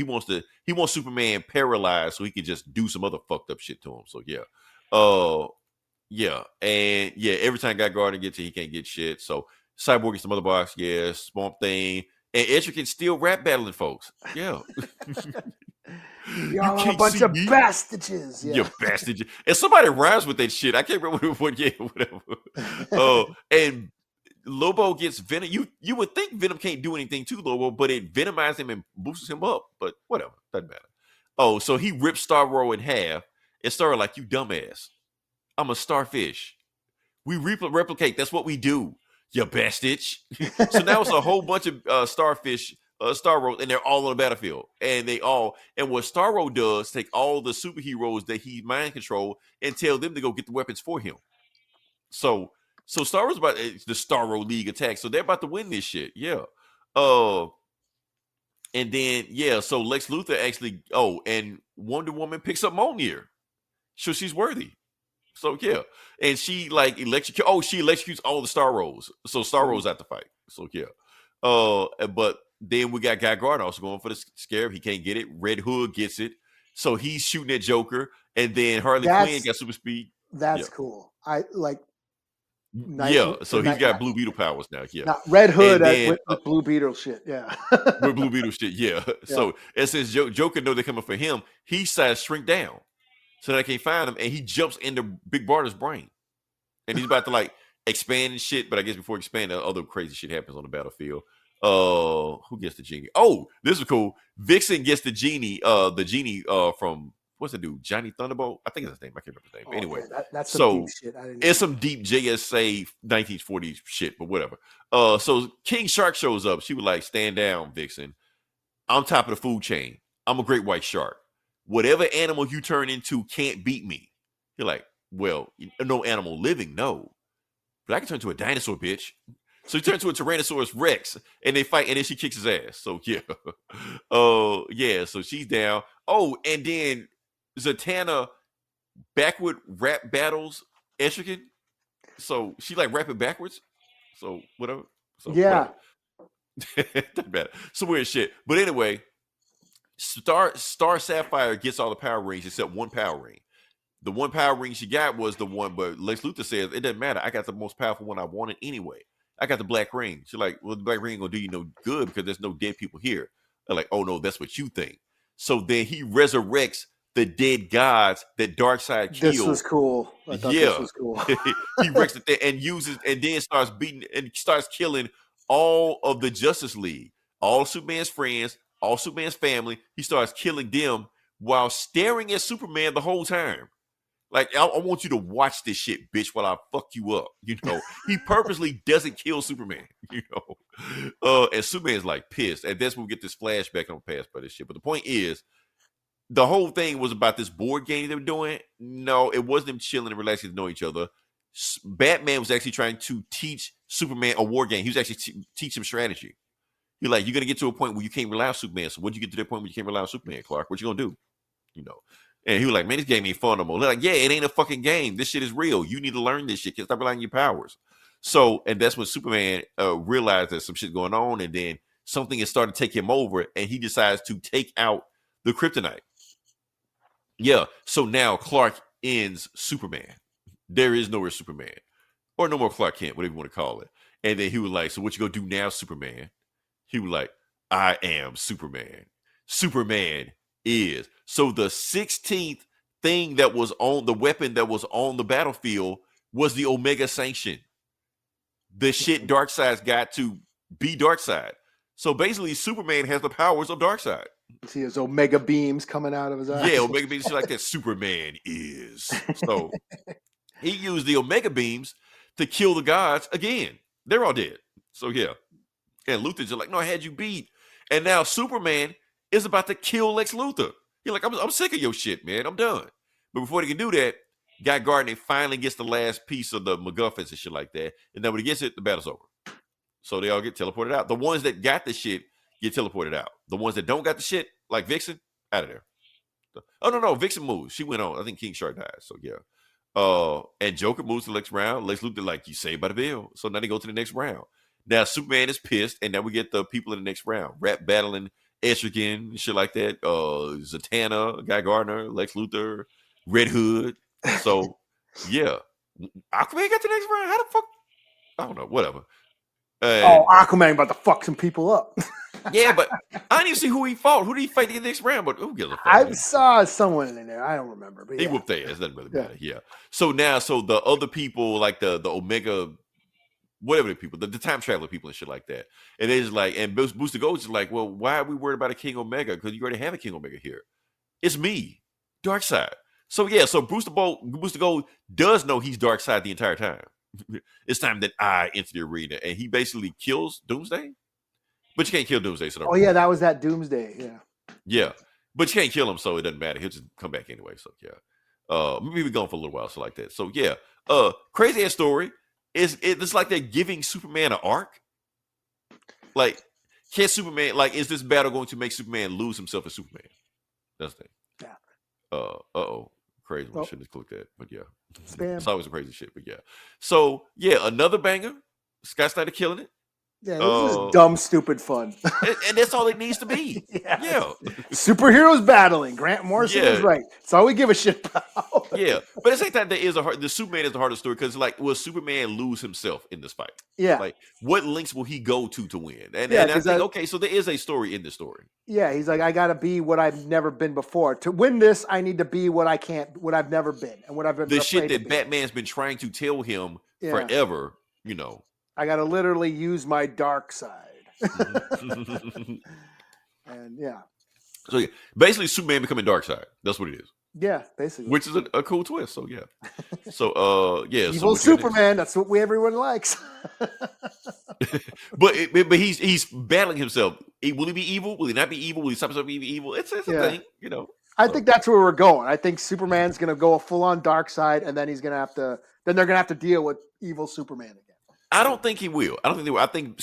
he wants Superman paralyzed so he can just do some other fucked up shit to him. So yeah. Yeah. And yeah, every time Guy Gardner gets it, he can't get shit. So Cyborg gets the mother box, yeah, Swamp Thing. And Edric can still rap battling folks. Yeah. Y'all are a bunch of bastages. Yeah. You bastard. And somebody rhymes with that shit. I can't remember what, yeah, whatever. And Lobo gets Venom. You would think Venom can't do anything to Lobo, but it venomizes him and boosts him up. But whatever. Doesn't matter. Oh, so he rips Starro in half. And Starro like, you dumbass. I'm a starfish. We replicate. That's what we do. You bastard. So now it's a whole bunch of starfish, Starro, and they're all on the battlefield. And what Starro does, take all the superheroes that he mind control and tell them to go get the weapons for him. So Starro's about the Starro League attack. So they're about to win this shit. Yeah. And then, yeah, so Lex Luthor actually, and Wonder Woman picks up Mjolnir. So she's worthy. So yeah, and she like electrocutes all the Starros. So Starro's at the fight. So yeah, but then we got Guy Gardner also going for the Scarab. He can't get it. Red Hood gets it. So he's shooting at Joker, and then Harley Quinn got super speed. That's cool. I like. So he's got Blue Beetle powers now. Yeah, now, Red Hood with Blue Beetle shit. Yeah, with Blue Beetle shit. Yeah. So it says Joker know they're coming for him. He decides to shrink down. So they can't find him, and he jumps into Big Barda's brain. And he's about to like expand and shit, but I guess before he expands, other crazy shit happens on the battlefield. Who gets the genie? Oh, this is cool. Vixen gets the genie from what's the dude? Johnny Thunderbolt? I think it's his name. I can't remember his name. Anyway, that's some deep shit. It's some deep JSA 1940s shit, but whatever. So King Shark shows up. She was like, stand down, Vixen. I'm top of the food chain. I'm a great white shark. Whatever animal you turn into can't beat me. You're like, well, no animal living, no. But I can turn into a dinosaur, bitch. So he turns into a Tyrannosaurus Rex, and they fight, and then she kicks his ass. So yeah. Yeah, so she's down. Oh, and then Zatanna backward rap battles Etrigan. So she like rapping backwards. So whatever. So yeah. Doesn't matter. Some weird shit. But anyway, Star Sapphire gets all the power rings except one power ring. The one power ring she got was the one, but Lex Luthor says it doesn't matter. I got the most powerful one I wanted anyway. I got the black ring. She's like, well, the black ring ain't gonna do you no good because there's no dead people here. They're like, oh no, that's what you think. So then he resurrects the dead gods that Darkseid killed. This was cool. I thought this was cool. He wrecks it there and uses and then starts beating and starts killing all of the Justice League. all Superman's friends, all Superman's family. He starts killing them while staring at Superman the whole time. Like, I want you to watch this shit, bitch, while I fuck you up. You know, he purposely doesn't kill Superman, you know. And Superman's like pissed. And that's when we get this flashback on past by this shit. But the point is, the whole thing was about this board game they were doing. No, it wasn't them chilling and relaxing to know each other. Batman was actually trying to teach Superman a war game. He was actually teach him strategy. You're like, you're going to get to a point where you can't rely on Superman. So when you get to that point where you can't rely on Superman, Clark, what you going to do? You know. And he was like, man, this game ain't fun no more. They're like, yeah, it ain't a fucking game. This shit is real. You need to learn this shit. Can't stop relying on your powers. So, and that's when Superman realized there's some shit going on, and then something has started to take him over, and he decides to take out the kryptonite. Yeah. So now Clark ends Superman. There is no more Superman. Or no more Clark Kent, whatever you want to call it. And then he was like, so what you gonna do now, Superman? He was like, I am Superman. Superman is. So the 16th thing that was on the weapon that was on the battlefield was the Omega Sanction. The shit Darkseid's got to be Darkseid. So basically, Superman has the powers of Darkseid. See his Omega beams coming out of his eyes. Yeah, Omega beams, shit like that. Superman is. So he used the Omega beams to kill the gods again. They're all dead. So yeah. And Luthor's just like, no, I had you beat. And now Superman is about to kill Lex Luthor. He's like, I'm sick of your shit, man. I'm done. But before they can do that, Guy Gardner finally gets the last piece of the MacGuffins and shit like that. And then when he gets it, the battle's over. So they all get teleported out. The ones that got the shit get teleported out. The ones that don't got the shit, like Vixen, out of there. Oh, no. Vixen moves. She went on. I think King Shark died. So, yeah. And Joker moves to the next round. Lex Luthor, like, you saved by the bell. So now they go to the next round. Now Superman is pissed. And now we get the people in the next round. Rat battling Etrigan, shit like that. Zatanna, Guy Gardner, Lex Luthor, Red Hood. So, yeah. Aquaman got to the next round? How the fuck? I don't know. Whatever. Aquaman about to fuck some people up. Yeah, but I didn't even see who he fought. Who did he fight in the next round? But who gives a fuck? I saw someone in there. I don't remember. But he yeah. whooped their ass. Doesn't really matter. Yeah. So now, the other people, like the Omega, whatever the people, the time traveler people and shit like that. And they just like, and Booster Gold's just like, well, why are we worried about a King Omega? Because you already have a King Omega here. It's me, Darkseid. So yeah, so Booster Gold does know he's Darkseid the entire time. It's time that I enter the arena, and he basically kills Doomsday. But you can't kill Doomsday. So yeah, that was that Doomsday. Yeah. Yeah, but you can't kill him, so it doesn't matter. He'll just come back anyway. So yeah, maybe we're gone for a little while, so like that. So yeah, crazy ass story. It's like they're giving Superman an arc. Like, can Superman, like, is this battle going to make Superman lose himself as Superman? That's the thing. Yeah. Crazy one. Shouldn't have clicked that, but yeah. Spam. It's always a crazy shit, but yeah. So yeah, another banger. Scott Snyder killing it. Yeah, this is dumb, stupid fun. and that's all it needs to be. Yeah. Superheroes battling. Grant Morrison is right. That's all we give a shit about. Yeah. But at the same time, the Superman is the hardest story because, like, will Superman lose himself in this fight? Yeah. Like, what links will he go to win? And I think, okay, so there is a story in this story. Yeah, he's like, I got to be what I've never been before. To win this, I need to be what I've never been, and what I've been. The shit that Batman's been trying to tell him forever, you know. I got to literally use my dark side. And yeah. So yeah, basically Superman becoming Darkseid. That's what it is. Yeah, basically. Which is a cool twist. So yeah. So yeah. Evil Superman, that's what everyone likes. but he's battling himself. Will he be evil? Will he not be evil? Will he stop himself being evil? It's a thing, you know. I think that's where we're going. I think Superman's gonna go a full on dark side, and then they're gonna have to deal with evil Superman again. I don't think he will. I don't think they will. I think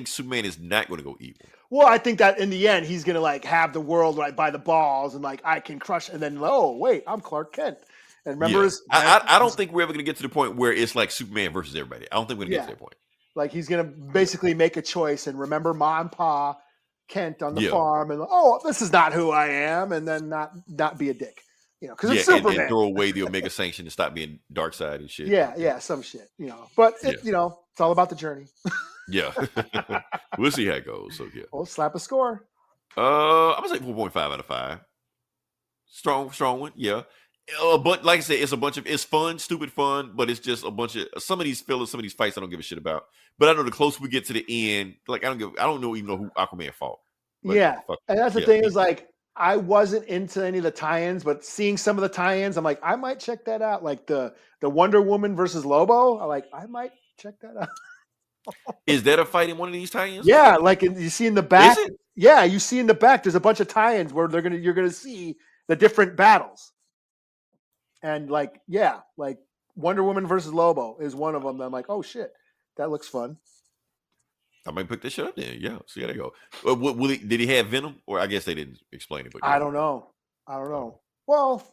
Superman is not going to go evil. Well, I think that in the end he's gonna like have the world right by the balls and like I can crush, and then wait, I'm Clark Kent. And remember, I don't think we're ever gonna get to the point where it's like Superman versus everybody. I don't think we're gonna get to that point. Like he's gonna basically make a choice and remember Ma and Pa Kent on the farm, and this is not who I am, and then not be a dick. You know, because it's Superman. And throw away the Omega Sanction and stop being Darkseid and shit. Yeah, some shit. You know, but it's all about the journey. Yeah, we'll see how it goes. So yeah, we'll slap a score. I'm gonna say 4.5 out of 5. Strong one. Yeah, But like I said, it's fun, stupid fun, but it's just a bunch of some of these fillers, some of these fights I don't give a shit about. But I know the closer we get to the end, like I don't even know who Aquaman fought. But Yeah, fuck, and that's the thing is like I wasn't into any of the tie-ins, but seeing some of the tie-ins, I'm like, I might check that out. Like the Wonder Woman versus Lobo, I might check that out. is that a fight in one of these tie-ins? Yeah, like you see in the back. Is it? Yeah, you see in the back. There's a bunch of tie-ins where you're gonna see the different battles, and like Wonder Woman versus Lobo is one of them. I'm like, oh shit, that looks fun. I might put this shit up there. Yeah, see how they go. Did he have Venom? Or I guess they didn't explain it. But I don't know. Well,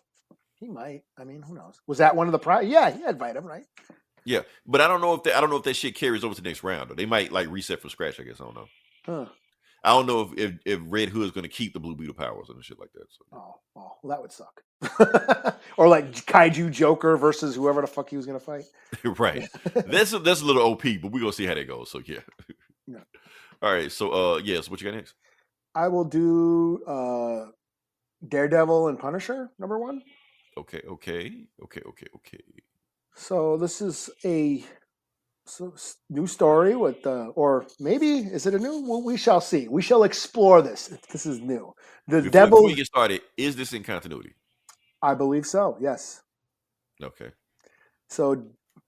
he might. I mean, who knows? Was that one of the Yeah, he had Venom, right? Yeah, but I don't know if that shit carries over to the next round. Or they might like reset from scratch. I guess I don't know. Huh. I don't know if Red Hood is going to keep the Blue Beetle powers and shit like that. So. Oh, well, that would suck. Or like Kaiju Joker versus whoever the fuck he was going to fight. Right. That's a little OP, but we're going to see how that goes. So yeah. Yeah. All right. So so what you got next? I will do Daredevil and Punisher, number 1. Okay. So this is a new story with, or maybe is it a new? Well, we shall see. We shall explore this. This is new. Before we get started, is this in continuity? I believe so. Yes. Okay. So,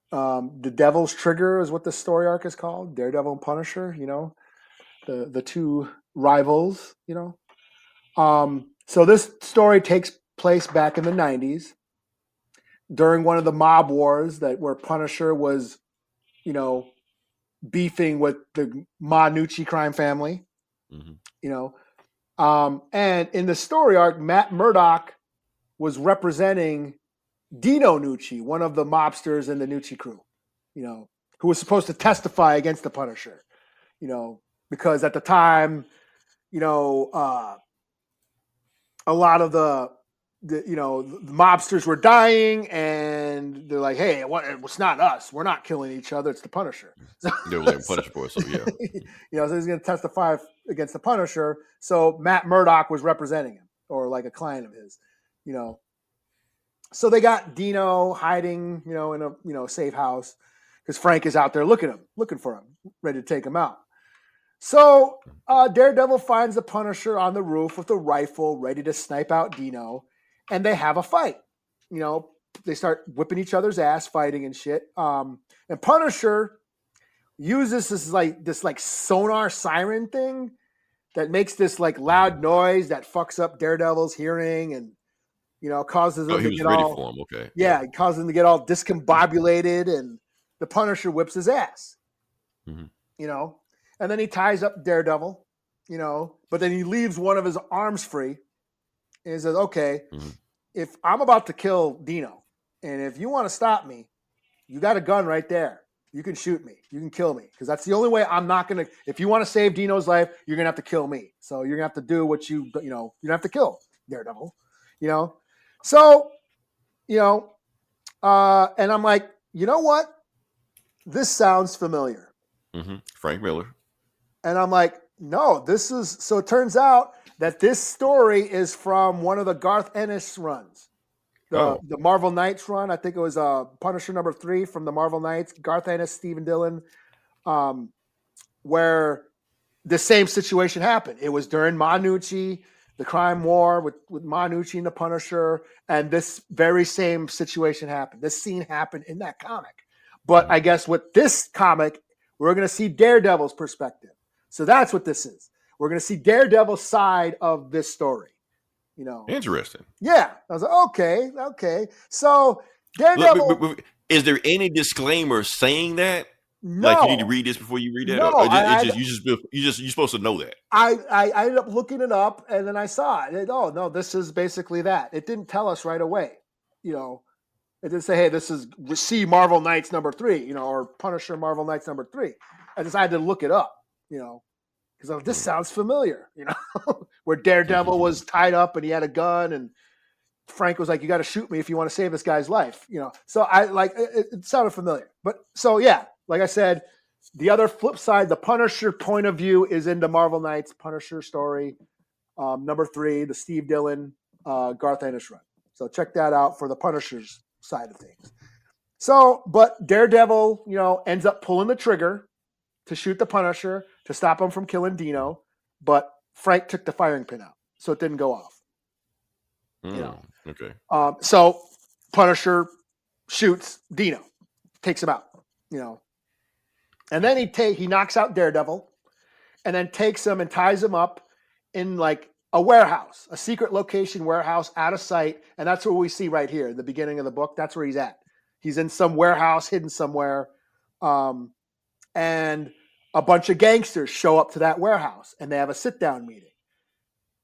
the Devil's Trigger is what the story arc is called. Daredevil and Punisher. You know, the two rivals. You know. So this story takes place back in the 90s during one of the mob wars where Punisher was, you know, beefing with the Manucci crime family, you know. And in the story arc, Matt Murdock was representing Dino Nucci, one of the mobsters in the Nucci crew, you know, who was supposed to testify against the Punisher, you know, because at the time, you know, a lot of the mobsters were dying, and they're like, "Hey, it's not us. We're not killing each other. It's the Punisher." They were letting Punisher for us, so yeah. You know, so he's going to testify against the Punisher. So Matt Murdock was representing him, or like a client of his, you know. So they got Dino hiding, you know, in a safe house because Frank is out there looking for him, ready to take him out. So Daredevil finds the Punisher on the roof with a rifle, ready to snipe out Dino, and they have a fight. You know, they start whipping each other's ass, fighting and shit. And Punisher uses this sonar siren thing that makes this like loud noise that fucks up Daredevil's hearing and, you know, causes him to get all for him. Okay. Yeah, it causes him to get all discombobulated, and the Punisher whips his ass. Mm-hmm. You know. And then he ties up Daredevil, you know, but then he leaves one of his arms free. And he says, okay, if I'm about to kill Dino, and if you want to stop me, you got a gun right there. You can shoot me. You can kill me. Because that's the only way I'm not going to, if you want to save Dino's life, you're going to have to kill me. So you're going to have to do what you have to kill Daredevil, you know. So, you know, and I'm like, you know what? This sounds familiar. Frank Miller. And I'm like, no, so it turns out that this story is from one of the Garth Ennis runs. The Marvel Knights run. I think it was Punisher number 3 from the Marvel Knights, Garth Ennis, Stephen Dillon, where the same situation happened. It was during Manucci, the crime war with Manucci and the Punisher, and this very same situation happened. This scene happened in that comic. But I guess with this comic, we're going to see Daredevil's perspective. So that's what this is. We're going to see Daredevil's side of this story. You know, interesting. Yeah, I was like, okay. So Daredevil. Is there any disclaimer saying that? No. Like you need to read this before you read that? No, you're supposed to know that. I ended up looking it up, and then I saw it. Oh no, this is basically that. It didn't tell us right away. You know, it didn't say, hey, this is see Marvel Knights number 3, you know, or Punisher Marvel Knights number 3. I decided to look it up, you know, because this sounds familiar, you know, where Daredevil was tied up and he had a gun, and Frank was like, you got to shoot me if you want to save this guy's life, you know. So I like it sounded familiar. But so, yeah, like I said, the other flip side, the Punisher point of view is in the Marvel Knights Punisher story, number 3, the Steve Dillon, Garth Ennis run. So check that out for the Punisher's side of things. So, but Daredevil, ends up pulling the trigger to shoot the Punisher to stop him from killing Dino, but Frank took the firing pin out, so it didn't go off. Okay. So Punisher shoots Dino, takes him out, and then he knocks out Daredevil, and then takes him and ties him up in like a warehouse, a secret location warehouse out of sight, and that's what we see right here in the beginning of the book. That's where he's at. He's in some warehouse hidden somewhere, and a bunch of gangsters show up to that warehouse, and they have a sit-down meeting.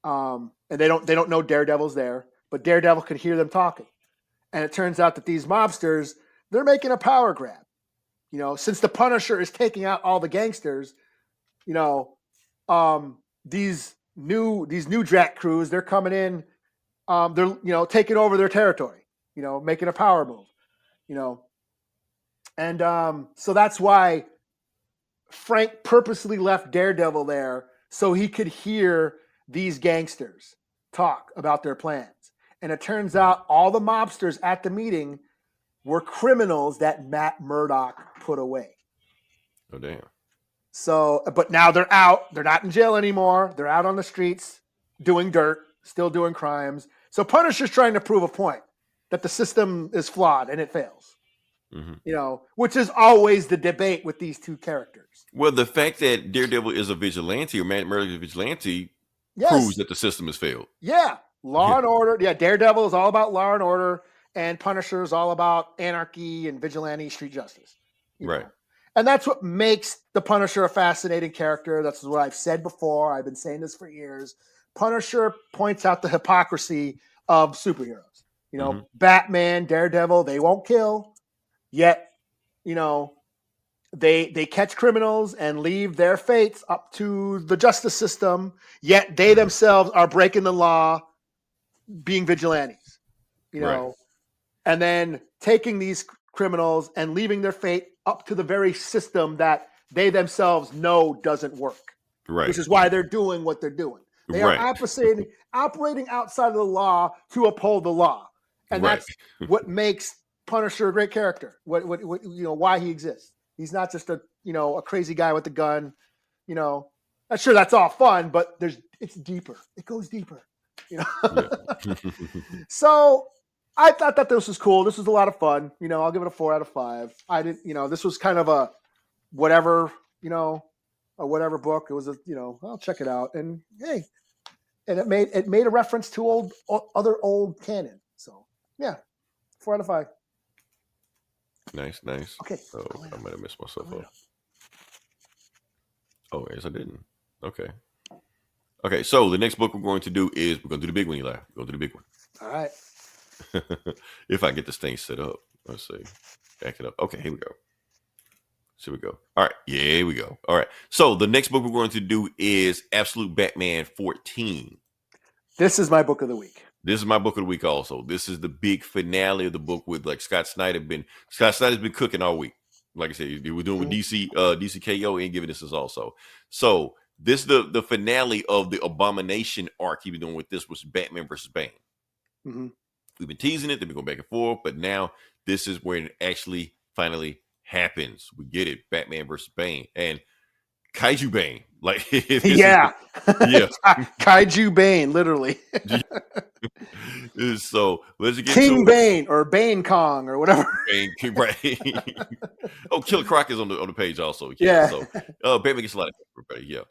And they don't know Daredevil's there, but Daredevil can hear them talking. And it turns out that these mobsters, they're making a power grab. Since the Punisher is taking out all the gangsters, these new Drac crews, they're coming in, they're taking over their territory, making a power move, and so that's why Frank purposely left Daredevil there so he could hear these gangsters talk about their plans. And it turns out all the mobsters at the meeting were criminals that Matt Murdock put away. Oh, damn. So, but now they're out. They're not in jail anymore. They're out on the streets doing dirt, still doing crimes. So Punisher's trying to prove a point that the system is flawed and it fails. Mm-hmm. Which is always the debate with these two characters. Well, the fact that Daredevil is a vigilante or Matt Murdock is a vigilante proves that the system has failed. Yeah. Law and order. Yeah, Daredevil is all about law and order, and Punisher is all about anarchy and vigilante street justice. Right. And that's what makes the Punisher a fascinating character. That's what I've said before. I've been saying this for years. Punisher points out the hypocrisy of superheroes. Batman, Daredevil, they won't kill, yet, they catch criminals and leave their fates up to the justice system, yet they themselves are breaking the law, being vigilantes, right. And then taking these criminals and leaving their fate up to the very system that they themselves know doesn't work. Right. Which is why they're doing what they're doing. They are operating outside of the law to uphold the law. And that's what makes Punisher a great character. What why he exists. He's not just a crazy guy with a gun. Sure, that's all fun, but it's deeper. It goes deeper. So I thought that this was cool. This was a lot of fun. I'll give it a 4 out of 5. I didn't, this was kind of a whatever, a whatever book. It was I'll check it out. And hey, and it made a reference to other old canon. So yeah, 4 out of 5. Nice. Okay. Oh, I might have messed myself up. Oh, yes, I didn't. Okay, so the next book we're going to do is we're going to do the big one, Eli. We're going to do the big one. All right. If I get this thing set up. Let's see. Back it up. Okay, here we go. So we go. All right. Yeah, here we go. All right. So the next book we're going to do is Absolute Batman 14. This is my book of the week. This is my book of the week also. This is the big finale of the book with Scott Snyder's been cooking all week. Like I said, we're doing with DCKO and giving this also. So this is the finale of the Abomination arc he's been doing with this was Batman versus Bane. Mm-hmm. We've been teasing it, then we go back and forth, but now this is where it actually finally happens. We get it. Batman versus Bane. And Kaiju Bane. Yeah. Kaiju Bane, literally. So let's get King Bane or Bane Kong or whatever. Bane, right? Oh, Killer Croc is on the page also. Yeah. So Batman gets a lot of everybody. Yeah.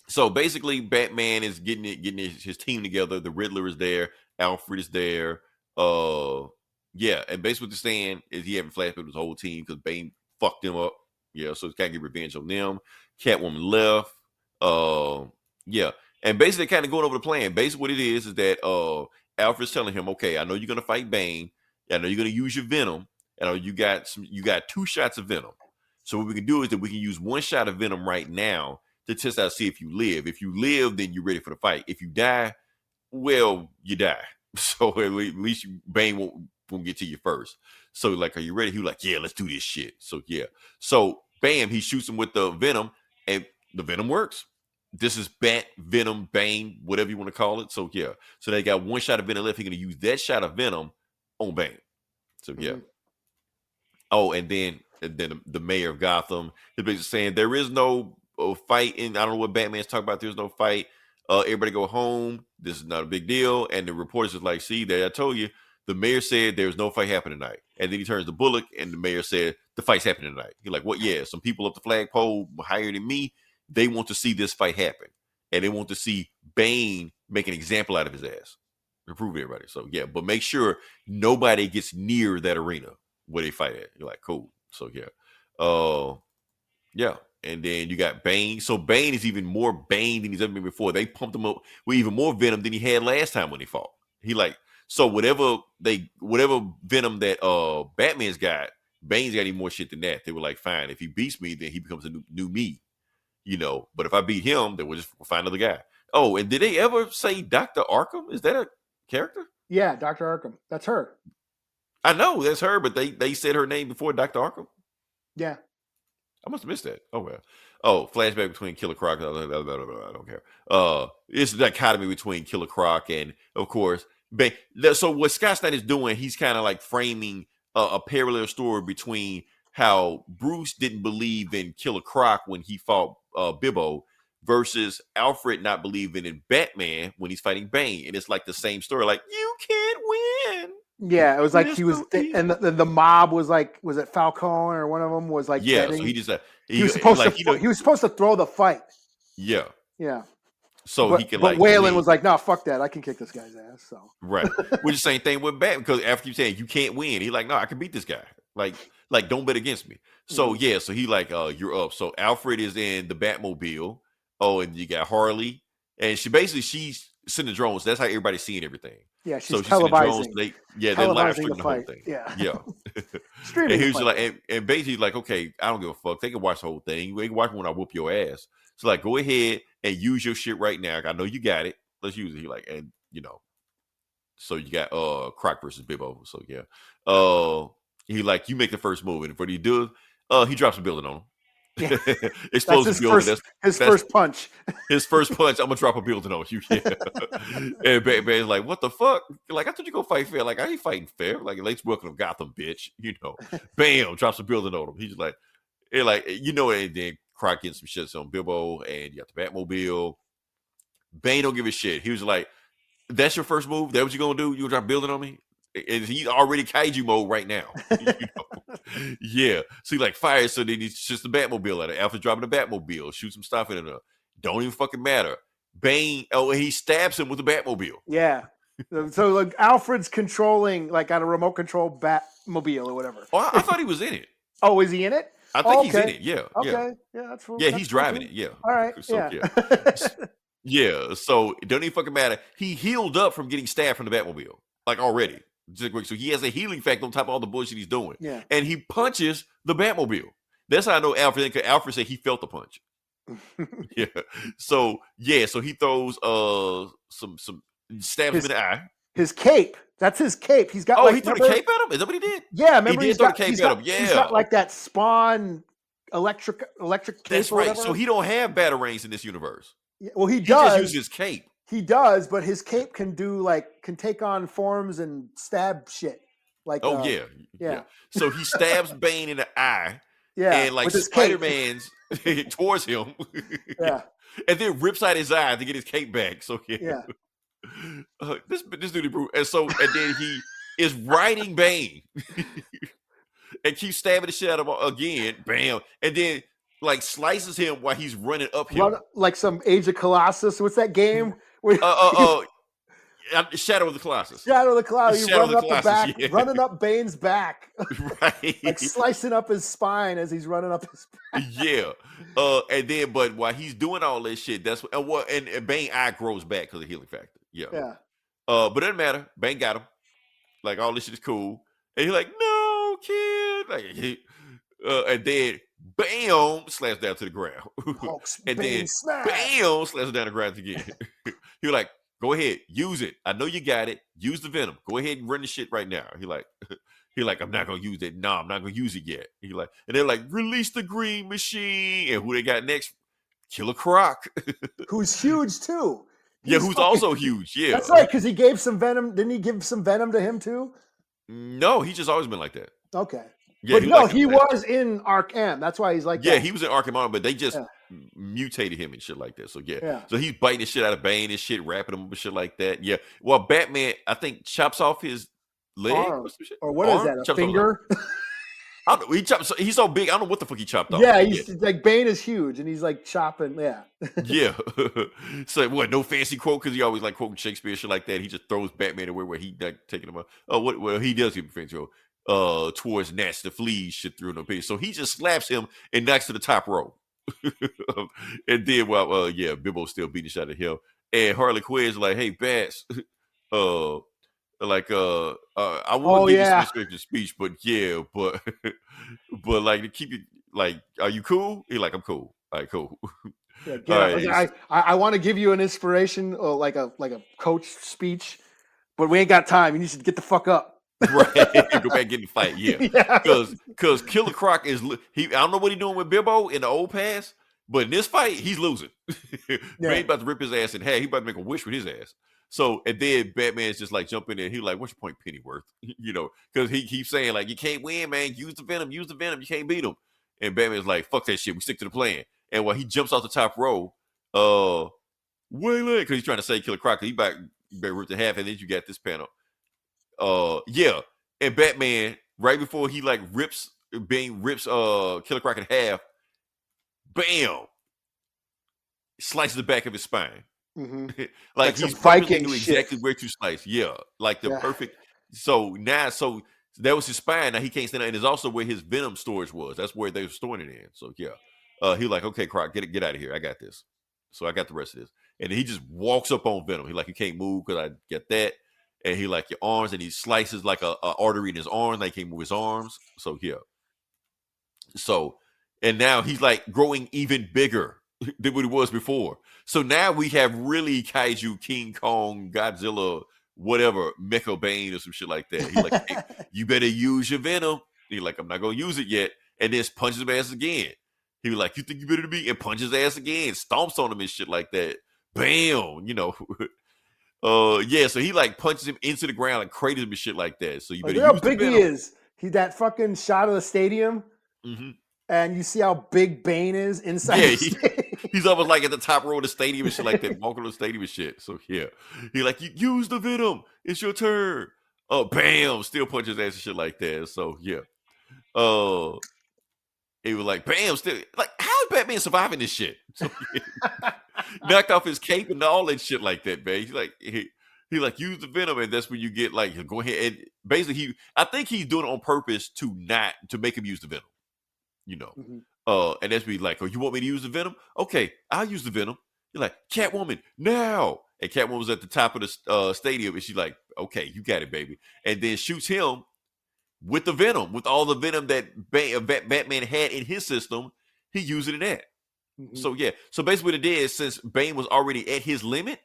So basically, Batman is getting his team together. The Riddler is there. Alfred is there. Yeah, and basically what they're saying is he having flashbacks with his whole team because Bane fucked him up. Yeah, so he's kind of get revenge on them. Catwoman left. Yeah, and basically kind of going over the plan. Basically, what it is that Alfred's telling him, okay, I know you're gonna fight Bane. I know you're gonna use your Venom. I know you got 2 shots of Venom. So what we can do is that we can use 1 shot of Venom right now to test out, see if you live. If you live, then you're ready for the fight. If you die, well, you die. So at least Bane won't get to you first. So are you ready? He was like, yeah, let's do this shit. So yeah. So bam, he shoots him with the Venom, and the Venom works. this is Bat, Venom, Bane, whatever you want to call it. So yeah, so they got one shot of Venom left. He's gonna use that shot of Venom on Bane. So yeah. Oh, and then the mayor of Gotham is basically saying there is no fight in. I don't know what Batman's talking about. There's no fight. Everybody go home. This is not a big deal. And the reporters is like, see, there I told you. The mayor said there's no fight happening tonight. And then he turns to Bullock, and the mayor said the fight's happening tonight. He's like, what? Yeah, some people up the flagpole higher than me. They want to see this fight happen, and they want to see Bane make an example out of his ass to prove everybody. So yeah, but make sure nobody gets near that arena where they fight at. You're like, cool. So yeah, yeah. And then you got Bane. So Bane is even more Bane than he's ever been before. They pumped him up with even more venom than he had last time when he fought. He like, so whatever venom that Batman's got, Bane's got even more shit than that. They were like, fine, if he beats me, then he becomes a new me, you know. But if I beat him, then we'll just find another guy. Oh, and did they ever say Dr. Arkham? Is that a character? Yeah, Dr. Arkham. That's her. I know that's her, but they said her name before Dr. Arkham. Yeah. I must have missed that. Oh well. Oh, flashback between Killer Croc. I don't care. It's a dichotomy between Killer Croc and, of course, so what Scott Snyder is doing, he's kind of like framing a parallel story between how Bruce didn't believe in Killer Croc when he fought Bibbo versus Alfred not believing in Batman when he's fighting Bane, and it's like the same story. Like, you can't win. Yeah, it was like he was, and the mob was like, was it Falcone or one of them was like, yeah. So he just he was supposed like, to, he was supposed to throw the fight. Yeah, yeah. So he can but like. Whalen was like, no, fuck that, I can kick this guy's ass. So right, which is the same thing with Batman, because after you saying you can't win, he's like, no, I can beat this guy. Like don't bet against me. So yeah, so he like, you're up. So Alfred is in the Batmobile. Oh, and you got Harley, and she's sending drones. That's how everybody's seeing everything. Yeah, she's so she's sending televising. drones. They're live streaming the whole thing. Yeah. And he was like, and basically like, okay, I don't give a fuck. They can watch the whole thing. They can watch when I whoop your ass. So like, go ahead and use your shit right now. I know you got it. Let's use it. He like, and you know, so you got Croc versus Bibbo. So yeah, he like, you make the first move, and what he do? He drops a building on him. Yeah. Explodes the building. His first punch. His first punch. I'm gonna drop a building on you. Yeah. And Batman's like, what the fuck? Like, I thought you go fight fair. Like, I ain't fighting fair. Like, let's welcome to Gotham, bitch. You know, bam, drops a building on him. He's like, you know, and then Croc gets some shit on Bibbo, and you got the Batmobile. Bane don't give a shit. He was like, that's your first move? That what you gonna do? You gonna drop a building on me? And he's already kaiju mode right now. You know? Yeah. So he like fires, so then he shoots the Batmobile at it. Alfred's dropping the Batmobile, shoots some stuff in it. Don't even fucking matter. Bane, he stabs him with the Batmobile. Yeah. So like Alfred's controlling, like on a remote control Batmobile or whatever. Oh, I thought he was in it. Oh, is he in it? I think he's in it. Yeah. Okay. Yeah, that's yeah, he's driving it. Yeah. All right. So, yeah. Yeah. So it don't even fucking matter. He healed up from getting stabbed from the Batmobile, like already. So he has a healing factor on top of all the bullshit he's doing. Yeah. And he punches the Batmobile. That's how I know Alfred, because Alfred said he felt the punch. Yeah. So he throws some stabs him in the eye. His cape. That's his cape. He's got he threw the cape at him? Is that what he did? Yeah, remember he did throw the cape at him. Yeah. He's got like that Spawn electric cape. That's right. So he don't have batarangs in this universe. Yeah, well, he does. He just uses his cape. He does, but his cape can take on forms and stab shit. Like yeah. So he stabs Bane in the eye. Yeah, and like Spider-Man's towards him. Yeah, and then rips out his eye to get his cape back. So yeah. This dude is brutal. And then he is riding Bane and keeps stabbing the shit out of him again. Bam, and then like slices him while he's running uphill. Like some Age of Colossus. What's that game? Shadow of the Colossus. Shadow of the Colossus. He's running up the back, yeah. running up Bane's back, right? Like slicing up his spine as he's running up his back. Yeah. And then, but while he's doing all this shit, that's and Bane eye grows back because of healing factor. Yeah. Yeah. But it doesn't matter. Bane got him. Like all this shit is cool, and he's like, "No, kid." Like, and then bam, slams down to the ground. And then bam, slams down to the ground again. He was like, go ahead, use it. I know you got it. Use the venom. Go ahead and run the shit right now. He like, I'm not gonna use it. No, I'm not gonna use it yet. And they're like, release the green machine. And who they got next? Killer Croc. who's huge too. Yeah, He's who's fucking- also huge. Yeah. That's right, because he gave some venom. Didn't he give some venom to him too? No, he's just always been like that. Okay. Yeah, But no, like he that. was in Arkham. That's why he's like Yeah, that. he was in Arkham Horror, but they just Yeah. mutated him and shit like that. So yeah. Yeah. So he's biting the shit out of Bane and shit, wrapping him up and shit like that. Yeah. Well, Batman, I think, chops off his leg Arm. or some shit. Or what is that? A Chops off his arm. finger? I don't know. He's so big. I don't know what the fuck he chopped off. Yeah, he's like Bane is huge, and he's like chopping. Yeah. Yeah. So what? No fancy quote because he always like quoting Shakespeare shit like that. He just throws Batman away where he like taking him out. Oh, what? Well, he does give him fancy quote. Towards Nats the fleas shit through no page. So he just slaps him and knocks to the top row. And then while Bibbo's still beating the shit out of him. And Harley Quinn's like, hey, Bats, I won't give you some descriptive speech, but but like to keep you like, are you cool? He's like, I'm cool. All right, cool. Yeah, I want to give you an inspiration or like a coach speech, but we ain't got time. You need to get the fuck up. Right, go back and get in the fight. Yeah, because Killer Croc is I don't know what he's doing with Bibbo in the old past, but in this fight he's losing. Bane about to rip his ass in half. He about to make a wish with his ass. So and then Batman's just like jumping in. He's like, "What's your point, Pennyworth?" Because he keeps saying like, "You can't win, man. Use the venom. Use the venom. You can't beat him." And Batman's like, "Fuck that shit. We stick to the plan." And while he jumps off the top row, Waylon, because he's trying to save Killer Croc, he about ripped in half, and then you got this panel. And Batman right before he like rips Killer Croc in half, bam, slices the back of his spine. Mm-hmm. like some he's Viking knew shit. exactly where to slice. Yeah, like the perfect. So that was his spine. Now he can't stand up, and it's also where his venom storage was. That's where they were storing it in. So yeah, he like, okay, Croc, get out of here. I got this. So I got the rest of this, and then he just walks up on Venom. He like, you can't move because I get that. And he like your arms, and he slices like a artery in his arm. Like he can't move his arms. So yeah. So and now he's like growing even bigger than what he was before. So now we have really kaiju, King Kong, Godzilla, whatever, Mecha Bane or some shit like that. He's like, hey, you better use your venom. He's like, I'm not gonna use it yet. And then punches him ass again. He was like, you think you better than me? And punches ass again, stomps on him and shit like that. Bam, so he like punches him into the ground and craters him and shit like that. So you better use how big the he is. He that fucking shot of the stadium, and you see how big Bane is inside. Yeah, he's almost like at the top row of the stadium and shit like that, walking on the stadium and shit. So yeah, he like, you use the venom. It's your turn. Oh, bam! Still punches ass and shit like that. So yeah, he was like, bam! Still like, how is Batman surviving this shit? So, knocked off his cape and all that shit like that, man. He's like, he like use the venom, and that's when you get like, go ahead and basically I think he's doing it on purpose to make him use the venom, and that's be like, oh, you want me to use the venom? Okay, I'll use the venom. You're like, Catwoman now, and Catwoman was at the top of the stadium, and she's like, okay, you got it, baby, and then shoots him with the venom, with all the venom that Batman had in his system. He used it in that. So yeah, so basically what it did is, since Bane was already at his limit,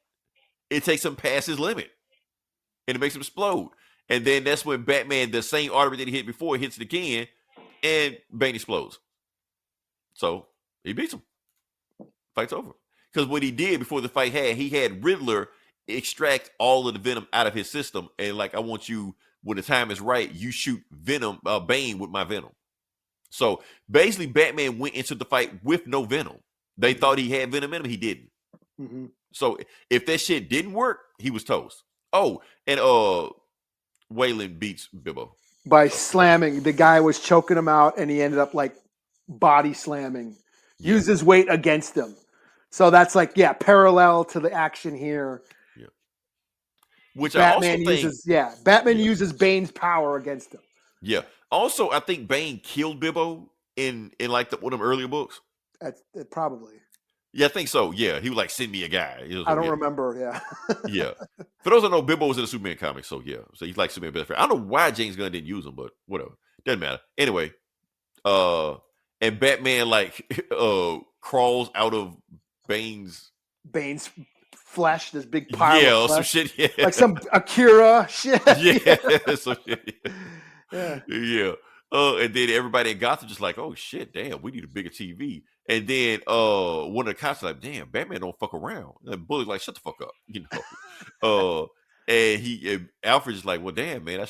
it takes him past his limit, and it makes him explode. And then that's when Batman, the same artery that he hit before, hits it again, and Bane explodes. So he beats him. Fight's over. Because what he did before the fight he had Riddler extract all of the venom out of his system, and like, I want you, when the time is right, you shoot Bane with my venom. So basically, Batman went into the fight with no venom. They thought he had venom in him. He didn't. So if that shit didn't work, he was toast. Oh, and Waylon beats Bibbo by slamming. The guy was choking him out, and he ended up like body slamming. Used his weight against him. So that's like, parallel to the action here. Yeah. Which Batman I also think, Batman uses Bane's power against him. Yeah. Also, I think Bane killed Bibbo in like one of them earlier books. Probably. Yeah, I think so. Yeah, he would like, send me a guy. I don't remember. Yeah. Yeah. For those that know, Bibbo was in the Superman comic, so yeah. So he's like Superman's best friend. I don't know why James Gunn didn't use him, but whatever. Doesn't matter. Anyway, and Batman like crawls out of Bane's flesh, this big pile of flesh. Some shit, like some Akira shit. Yeah, some shit. Yeah. And then everybody in Gotham just like, oh shit, damn, we need a bigger TV. And then one of the cops like, damn, Batman don't fuck around. And Bully's like, shut the fuck up, and Alfred's just like, well, damn, man,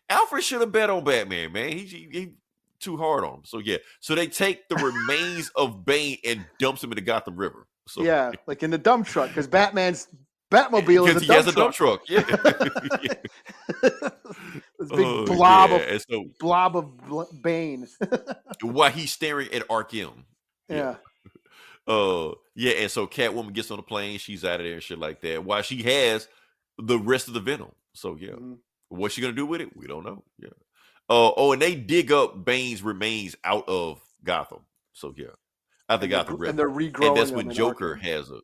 Alfred should have bet on Batman, man. He too hard on him. So yeah, so they take the remains of Bane and dumps him in the Gotham River. So yeah, like in the dump truck because Batman's Batmobile is a he has a dump truck. Yeah. This big blob of Bane. While he's staring at Arkham. Yeah. And so Catwoman gets on the plane, she's out of there and shit like that. While she has the rest of the Venom. So yeah. Mm-hmm. What's she gonna do with it? We don't know. Yeah. And they dig up Bane's remains out of Gotham. So yeah. Out the Gotham River. And they're regrowing. And that's when Joker has a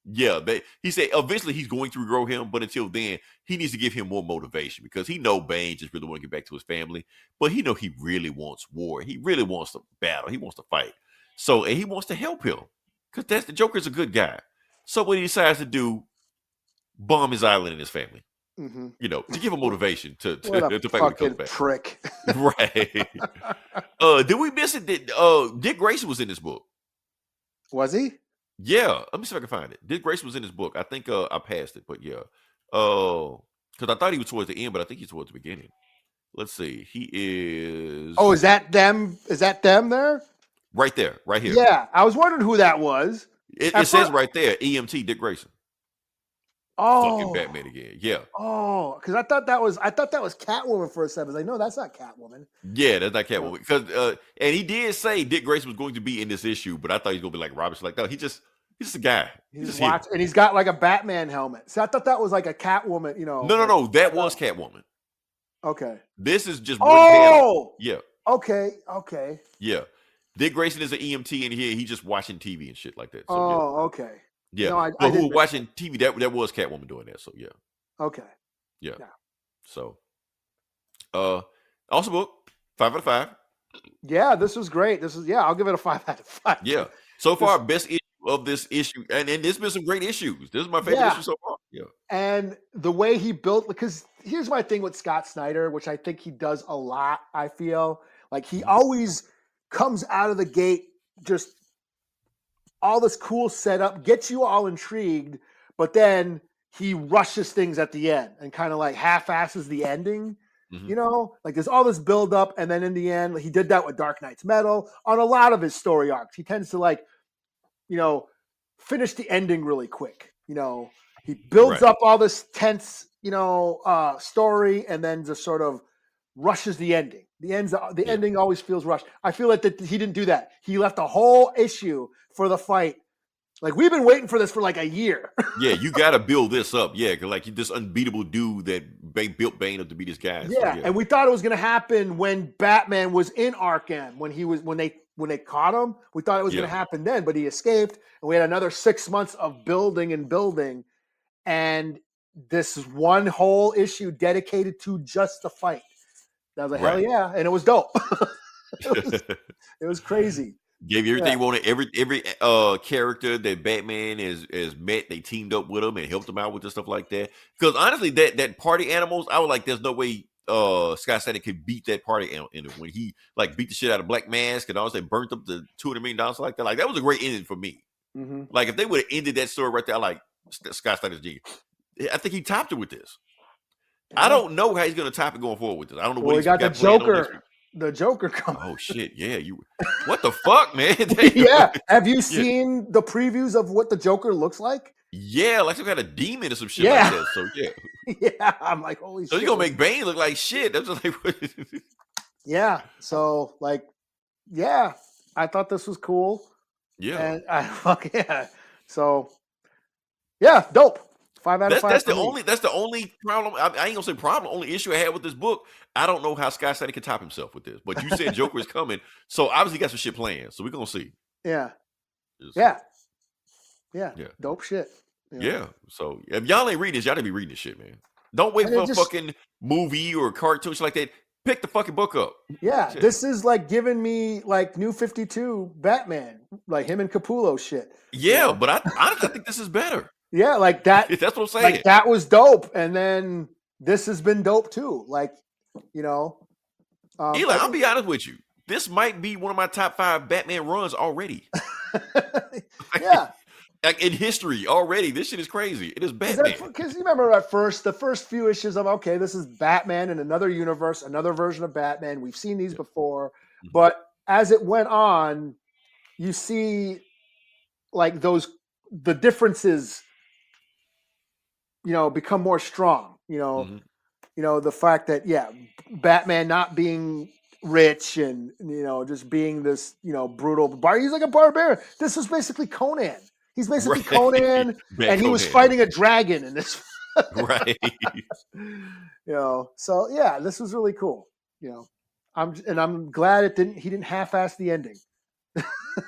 he said eventually he's going to regrow him, but until then, he needs to give him more motivation because he know Bane just really want to get back to his family, but he know he really wants war. He really wants to battle. He wants to fight. So, and he wants to help him because the Joker's a good guy. So what he decides to do, bomb his island and his family. Mm-hmm. To give him motivation to fucking prick. Right. Did we miss it? Dick Grayson was in this book. Was he? Yeah, let me see if I can find it. Dick Grayson was in his book. I think I passed it, but yeah. Because I thought he was towards the end, but I think he's towards the beginning. Let's see. He is. Oh, is that them? Is that them there? Right there, right here. Yeah, I was wondering who that was. It says right there, EMT Dick Grayson. Oh, fucking Batman again. Yeah. Oh, because I thought that was Catwoman for a second. I was like, no, that's not Catwoman. Yeah, that's not Catwoman. Because and he did say Dick Grayson was going to be in this issue, but I thought he was going to be like Robert. Like, no, he's just a guy. He's just here. And he's got like a Batman helmet. So I thought that was like a Catwoman. No. That was Catwoman. Okay. This is just one panel. Yeah. Okay. Yeah. Dick Grayson is an EMT, and he's just watching TV and shit like that. So, okay. Yeah, no, but who watching TV? That was Catwoman doing that. So yeah. Okay. Yeah. So, awesome book. 5 out of 5. Yeah, this was great. I'll give it a 5 out of 5. Yeah. So far, best issue of this issue, and there's been some great issues. This is my favorite issue so far. Yeah. And the way he built, because here's my thing with Scott Snyder, which I think he does a lot. I feel like he always comes out of the gate just all this cool setup, gets you all intrigued, but then he rushes things at the end and kind of like half-asses the ending. Mm-hmm. Like there's all this build up, and then in the end, like he did that with Dark Knight's Metal on a lot of his story arcs. He tends to finish the ending really quick. He builds up all this tense, story, and then just sort of rushes the ending. The ending always feels rushed. I feel like that he didn't do that. He left a whole issue for the fight. Like we've been waiting for this for like a year. Yeah, you got to build this up. Yeah, because like this unbeatable dude that built Bane up to be this guy. Yeah, so, and we thought it was going to happen when Batman was in Arkham when they caught him. We thought it was going to happen then, but he escaped, and we had another 6 months of building, and this is one whole issue dedicated to just the fight. I was like, hell yeah, and it was dope. It was crazy. Gave you everything you wanted. Every character that Batman has met, they teamed up with him and helped him out with this stuff like that. Because honestly, that party animals, I was like, there's no way Scott Snyder could beat that party animal when he like beat the shit out of Black Mask and also burnt up the $200 million like that. Like that was a great ending for me. Mm-hmm. Like if they would have ended that story right there, like Scott Snyder's genius. I think he topped it with this. I don't know how he's going to top it going forward with this. I don't know what he got the Joker. The Joker coming. Oh shit! Yeah, what the fuck, man? Yeah, have you seen the previews of what the Joker looks like? Yeah, like some kind of demon or some shit like that. So yeah, I'm like, holy shit. So he's gonna make Bane look like shit. That's just like, yeah. So like, yeah, I thought this was cool. Yeah, and So yeah, dope. 5 out of 5. That's the only problem. I ain't gonna say problem. Only issue I had with this book. I don't know how Scott Snyder can top himself with this. But you said Joker is coming, so obviously he got some shit planned. So we're gonna see. Yeah. Dope shit. Yeah. So if y'all ain't reading this, y'all need to be reading this shit, man. Don't wait for a fucking movie or cartoon shit like that. Pick the fucking book up. Yeah, shit. This is like giving me like New 52 Batman, like him and Capullo shit. Yeah, but I honestly think this is better. Yeah, like that. That's what I'm saying. Like that was dope, and then this has been dope too. Like, Eli, I I'll think- be honest with you. This might be one of my top 5 Batman runs already. yeah. Like in history already. This shit is crazy. It is Batman. Because you remember the first few issues of, okay, this is Batman in another universe, another version of Batman. We've seen these before. Mhm. But as it went on, you see like the differences, become more strong, Mhm. the fact that, Batman not being rich and, just being this, brutal, he's like a barbarian. This was basically Conan. He's basically Right. Conan, Bad and he was Conan. fighting a dragon in this. Right. So yeah, this was really cool. I'm glad he didn't half-ass the ending.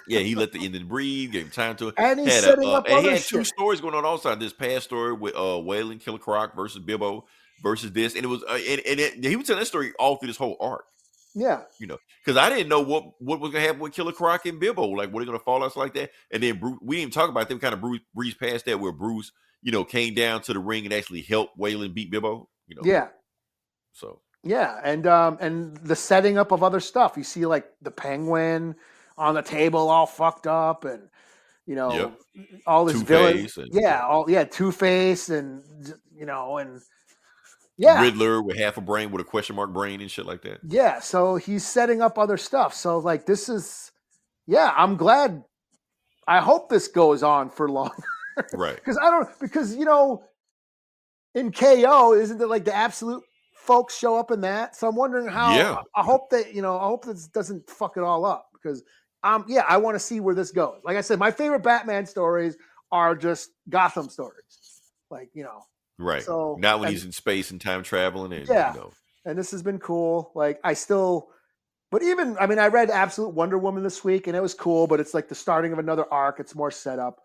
Yeah, he let the ending breathe, gave him time to it. And he's setting up and he other had 2 shit. stories going on also. This past story with Waylon Killer Croc versus Bibbo versus this, and it was he was telling that story all through this whole arc. Yeah. Because I didn't know what was gonna happen with Killer Croc and Bibbo. Like, were they gonna fall out like that? And then we didn't talk about them. Kind of breezed past that, where Bruce, came down to the ring and actually helped Waylon beat Bibbo. Yeah. So Yeah, and the setting up of other stuff. You see like the Penguin on the table all fucked up, and Yep. all this Two-Face villain. Two-Face and and yeah. Riddler with half a brain with a question mark brain and shit like that. Yeah, so he's setting up other stuff. So like this is I'm glad. I hope this goes on for longer. Right. Because in KO, isn't it like the Absolute folks show up in that? So I'm wondering how. Yeah. I hope that I hope this doesn't fuck it all up, because I want to see where this goes. Like I said, my favorite Batman stories are just Gotham stories, like Right. So Not when he's in space and time traveling, and and this has been cool. Like but even I read Absolute Wonder Woman this week, and it was cool, but it's like the starting of another arc. It's more setup,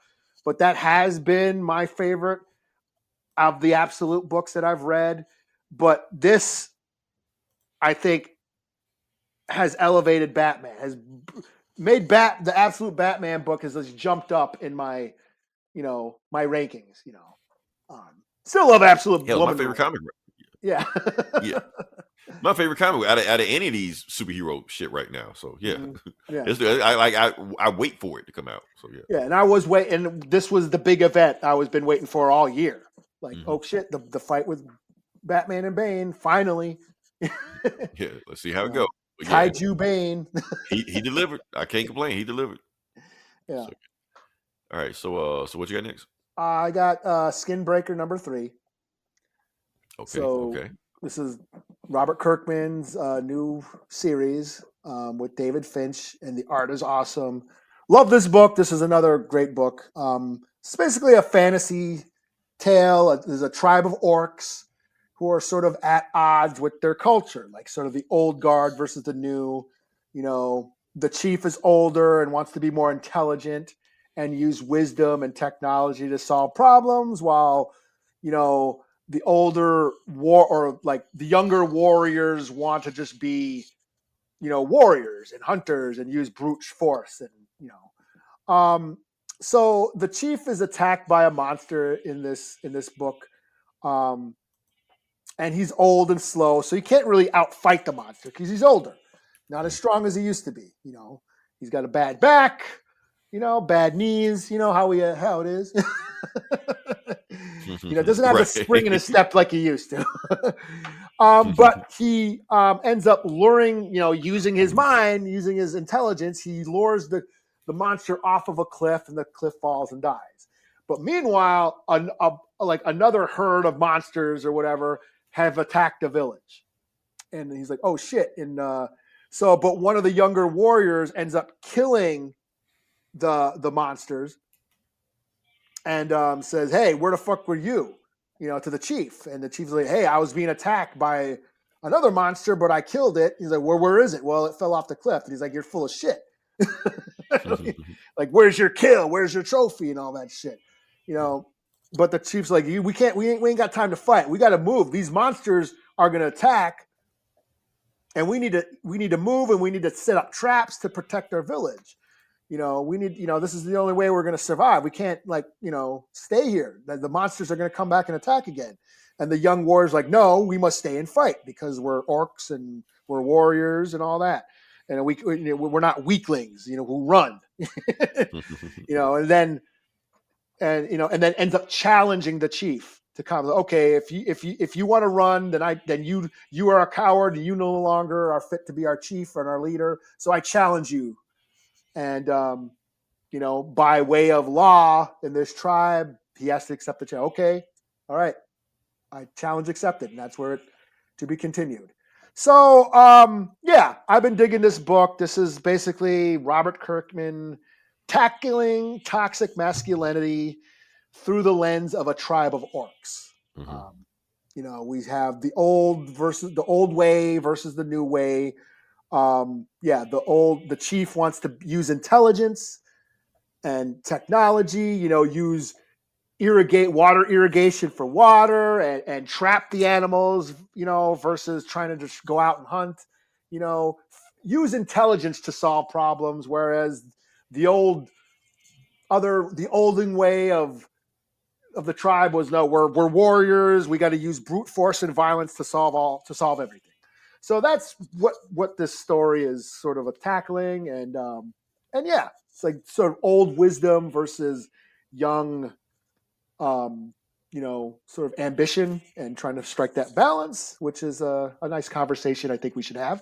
but that has been my favorite of the Absolute books that I've read. But this, I think, has elevated Batman, has made the Absolute Batman book has just jumped up in my, my rankings. Still love Absolute Hell, Woman. my favorite comic. Yeah. Yeah. My favorite comic out of any of these superhero shit right now. So yeah, I wait for it to come out. So yeah. Yeah, and I was waiting. And this was the big event I was been waiting for all year. Like, oh shit, the fight with Batman and Bane finally. Yeah, let's see how it goes. Kaiju Bane. he delivered. I can't complain. He delivered. Yeah. So, all right. So what you got next? I got Skinbreaker number 3. Okay. So this is Robert Kirkman's new series with David Finch, and the art is awesome. Love this book. This is another great book. It's basically a fantasy tale. There's a tribe of orcs who are sort of at odds with their culture, like sort of the old guard versus the new. The chief is older and wants to be more intelligent and use wisdom and technology to solve problems, while the older the younger warriors want to just be warriors and hunters and use brute force, and so the chief is attacked by a monster in this book, and he's old and slow, so he can't really outfight the monster because he's older, not as strong as he used to be. He's got a bad back, bad knees, how it is. Doesn't have the spring in his step like he used to. But he ends up luring, using his mind, using his intelligence, he lures the monster off of a cliff, and the cliff falls and dies. But meanwhile, another herd of monsters or whatever have attacked the village. And he's like, oh shit. And but one of the younger warriors ends up killing the monsters, and says, hey, where the fuck were you? To the chief. And the chief's like, hey, I was being attacked by another monster, but I killed it. He's like, where is it? Well, it fell off the cliff. And he's like, you're full of shit. Like, where's your kill? Where's your trophy? And all that shit. But the chief's like, we ain't got time to fight. We got to move. These monsters are going to attack, and we need to move, and we need to set up traps to protect our village. We need, this is the only way we're going to survive. We can't stay here. The monsters are going to come back and attack again. And the young warrior's like, no, we must stay and fight because we're orcs and we're warriors and all that. And we're not weaklings, who run, and then ends up challenging the chief to come. Okay, if you want to run, then you are a coward. You no longer are fit to be our chief and our leader. So I challenge you. And by way of law in this tribe, he has to accept the challenge. Okay, all right, I challenge accepted, and that's where it to be continued. So I've been digging this book. This is basically Robert Kirkman tackling toxic masculinity through the lens of a tribe of orcs. We have the old way versus the new way. The chief wants to use intelligence and technology, use water irrigation for water and trap the animals, versus trying to just go out and hunt, use intelligence to solve problems. Whereas the olden way of the tribe was, no, we're warriors. We got to use brute force and violence to solve everything. So that's what this story is sort of tackling. And it's like sort of old wisdom versus young, sort of ambition, and trying to strike that balance, which is a nice conversation I think we should have.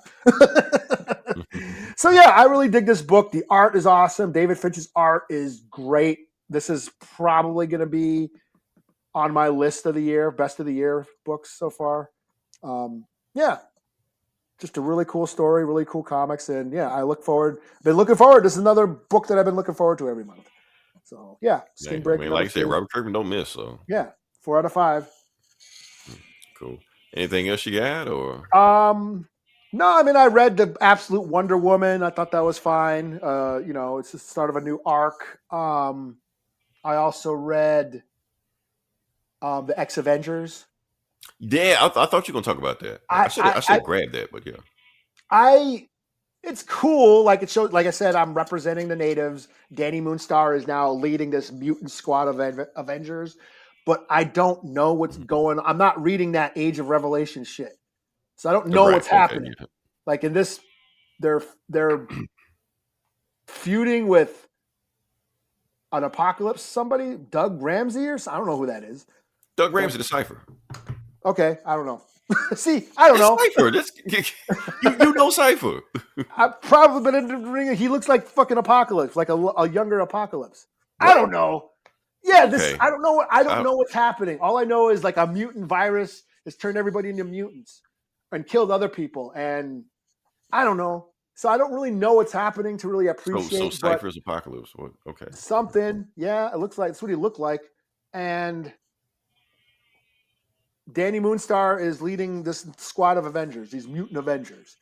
So I really dig this book. The art is awesome. David Finch's art is great. This is probably going to be on my list of the year, best of the year books so far. Just a really cool story, really cool comics. And been looking forward. This is another book that I've been looking forward to every month. So Skinbreaker. Like I said, Robert Kirkman don't miss. So 4 out of 5. Cool. Anything else you got, or? No, I read the Absolute Wonder Woman. I thought that was fine. It's the start of a new arc. I also read the X-Avengers. Yeah, I thought you were gonna talk about that. I should grab that, but it's cool. Like it showed, like I said, I'm representing the natives. Danny Moonstar is now leading this mutant squad of Avengers, but I don't know what's going on. I'm not reading that Age of Revelation shit, so I don't know what's happening. Yeah. Like in this, they're feuding with an Apocalypse somebody, Doug Ramsey or I don't know who that is. Doug Ramsey, the Cypher. Okay, I don't know. See, I don't know. Cypher, you know Cypher. I've probably been in the ring. He looks like fucking Apocalypse, like a younger Apocalypse. What? I don't know. Yeah, I don't know. I don't know what's happening. All I know is like a mutant virus has turned everybody into mutants and killed other people, and I don't know. So I don't really know what's happening to really appreciate. So Cypher's Apocalypse. Okay. Something. Yeah, it looks like that's what he looked like, and Danny Moonstar is leading this squad of Avengers, these mutant Avengers.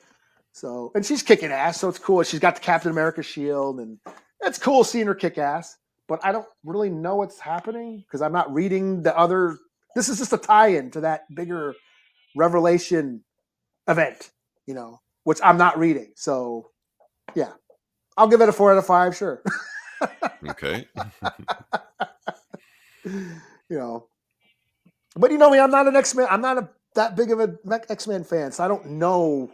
So, and she's kicking ass, so it's cool. She's got the Captain America shield, and it's cool seeing her kick ass. But I don't really know what's happening because I'm not reading the other. This is just a tie-in to that bigger Revelation event, which I'm not reading. So, yeah, I'll give it a 4 out of 5, sure. Okay. But me, I'm not an X-Men. I'm not that big of an X-Men fan, so I don't know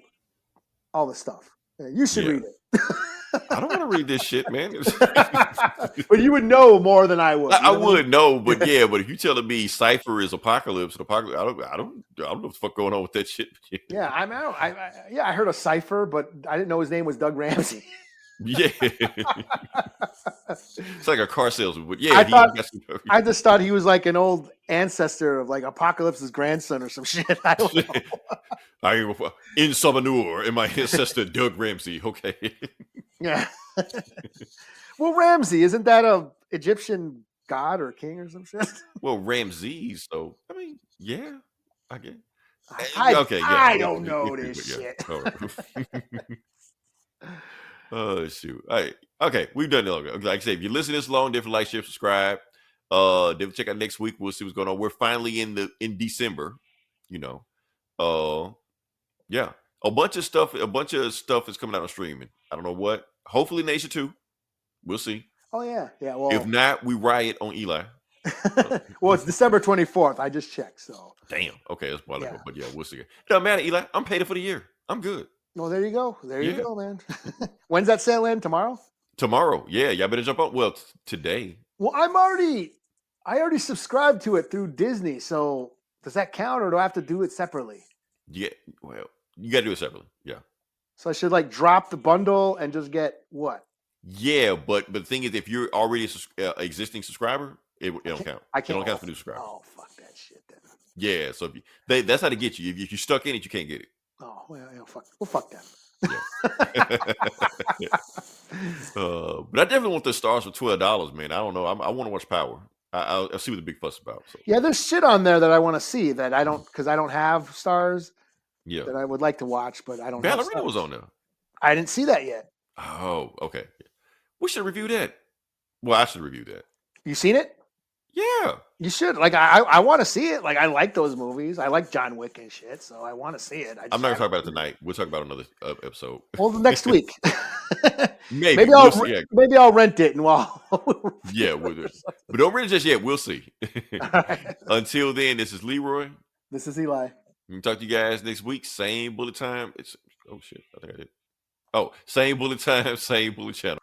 all the stuff. You should read it. I don't want to read this shit, man. But you would know more than I would. I would know, but but if you telling me Cypher is Apocalypse, I don't know what the fuck going on with that shit. Yeah, I heard of Cypher, but I didn't know his name was Doug Ramsey. Yeah, it's like a car salesman. But I just thought he was like an old ancestor of like Apocalypse's grandson or some shit. I don't know. I am in Sabanur, and my ancestor Doug Ramsey. Okay. Yeah. Well, Ramsey, isn't that a Egyptian god or king or some shit? Well, Ramses. So yeah, I get. I don't know this shit. Oh shoot! All right, okay, we've done it. Like I said, if you listen this long, different like, share, subscribe. Then check out next week. We'll see what's going on. We're finally in December. Yeah, a bunch of stuff is coming out on streaming. I don't know what. Hopefully, Nation 2. We'll see. Oh yeah. Well, if not, we riot on Eli. Well, it's December 24th. I just checked. So damn. Okay, that's probably. But yeah, we'll see. It doesn't matter, Eli. I'm paid for the year. I'm good. Well, there you go. There you Yeah. go, man. When's that sale end? Tomorrow? Tomorrow. Yeah, y'all better jump on. Well, today. Well, I already subscribed to it through Disney. So does that count, or do I have to do it separately? Yeah. Well, you got to do it separately. Yeah. So I should like drop the bundle and just get what? Yeah, but the thing is, if you're already a existing subscriber, it don't count. I It can't. don't count for new subscribers. Oh, fuck that shit then. Yeah, so that's how to get you. If you're stuck in it, you can't get it. Oh, well, fuck. Well, fuck that. Yeah. But I definitely want the stars for $12, man. I don't know. I want to watch Power. I'll see what the big fuss about. So. Yeah, there's shit on there that I want to see that I don't, because I don't have stars. Yeah, that I would like to watch, but I don't. Ballerina was on there. I didn't see that yet. Oh, okay. We should review that. Well, I should review that. You seen it? Yeah. You should. Like, I want to see it. Like, I like those movies. I like John Wick and shit, so I want to see it. I'm not going to talk about it tonight. We'll talk about another episode. Well, next week. Maybe I'll rent it and yeah, but don't rent it just yet. We'll see. Right. Until then, this is Leroy. This is Eli. We can talk to you guys next week. Same bullet time. Oh shit! I think I did. Oh, same bullet time, same bullet channel.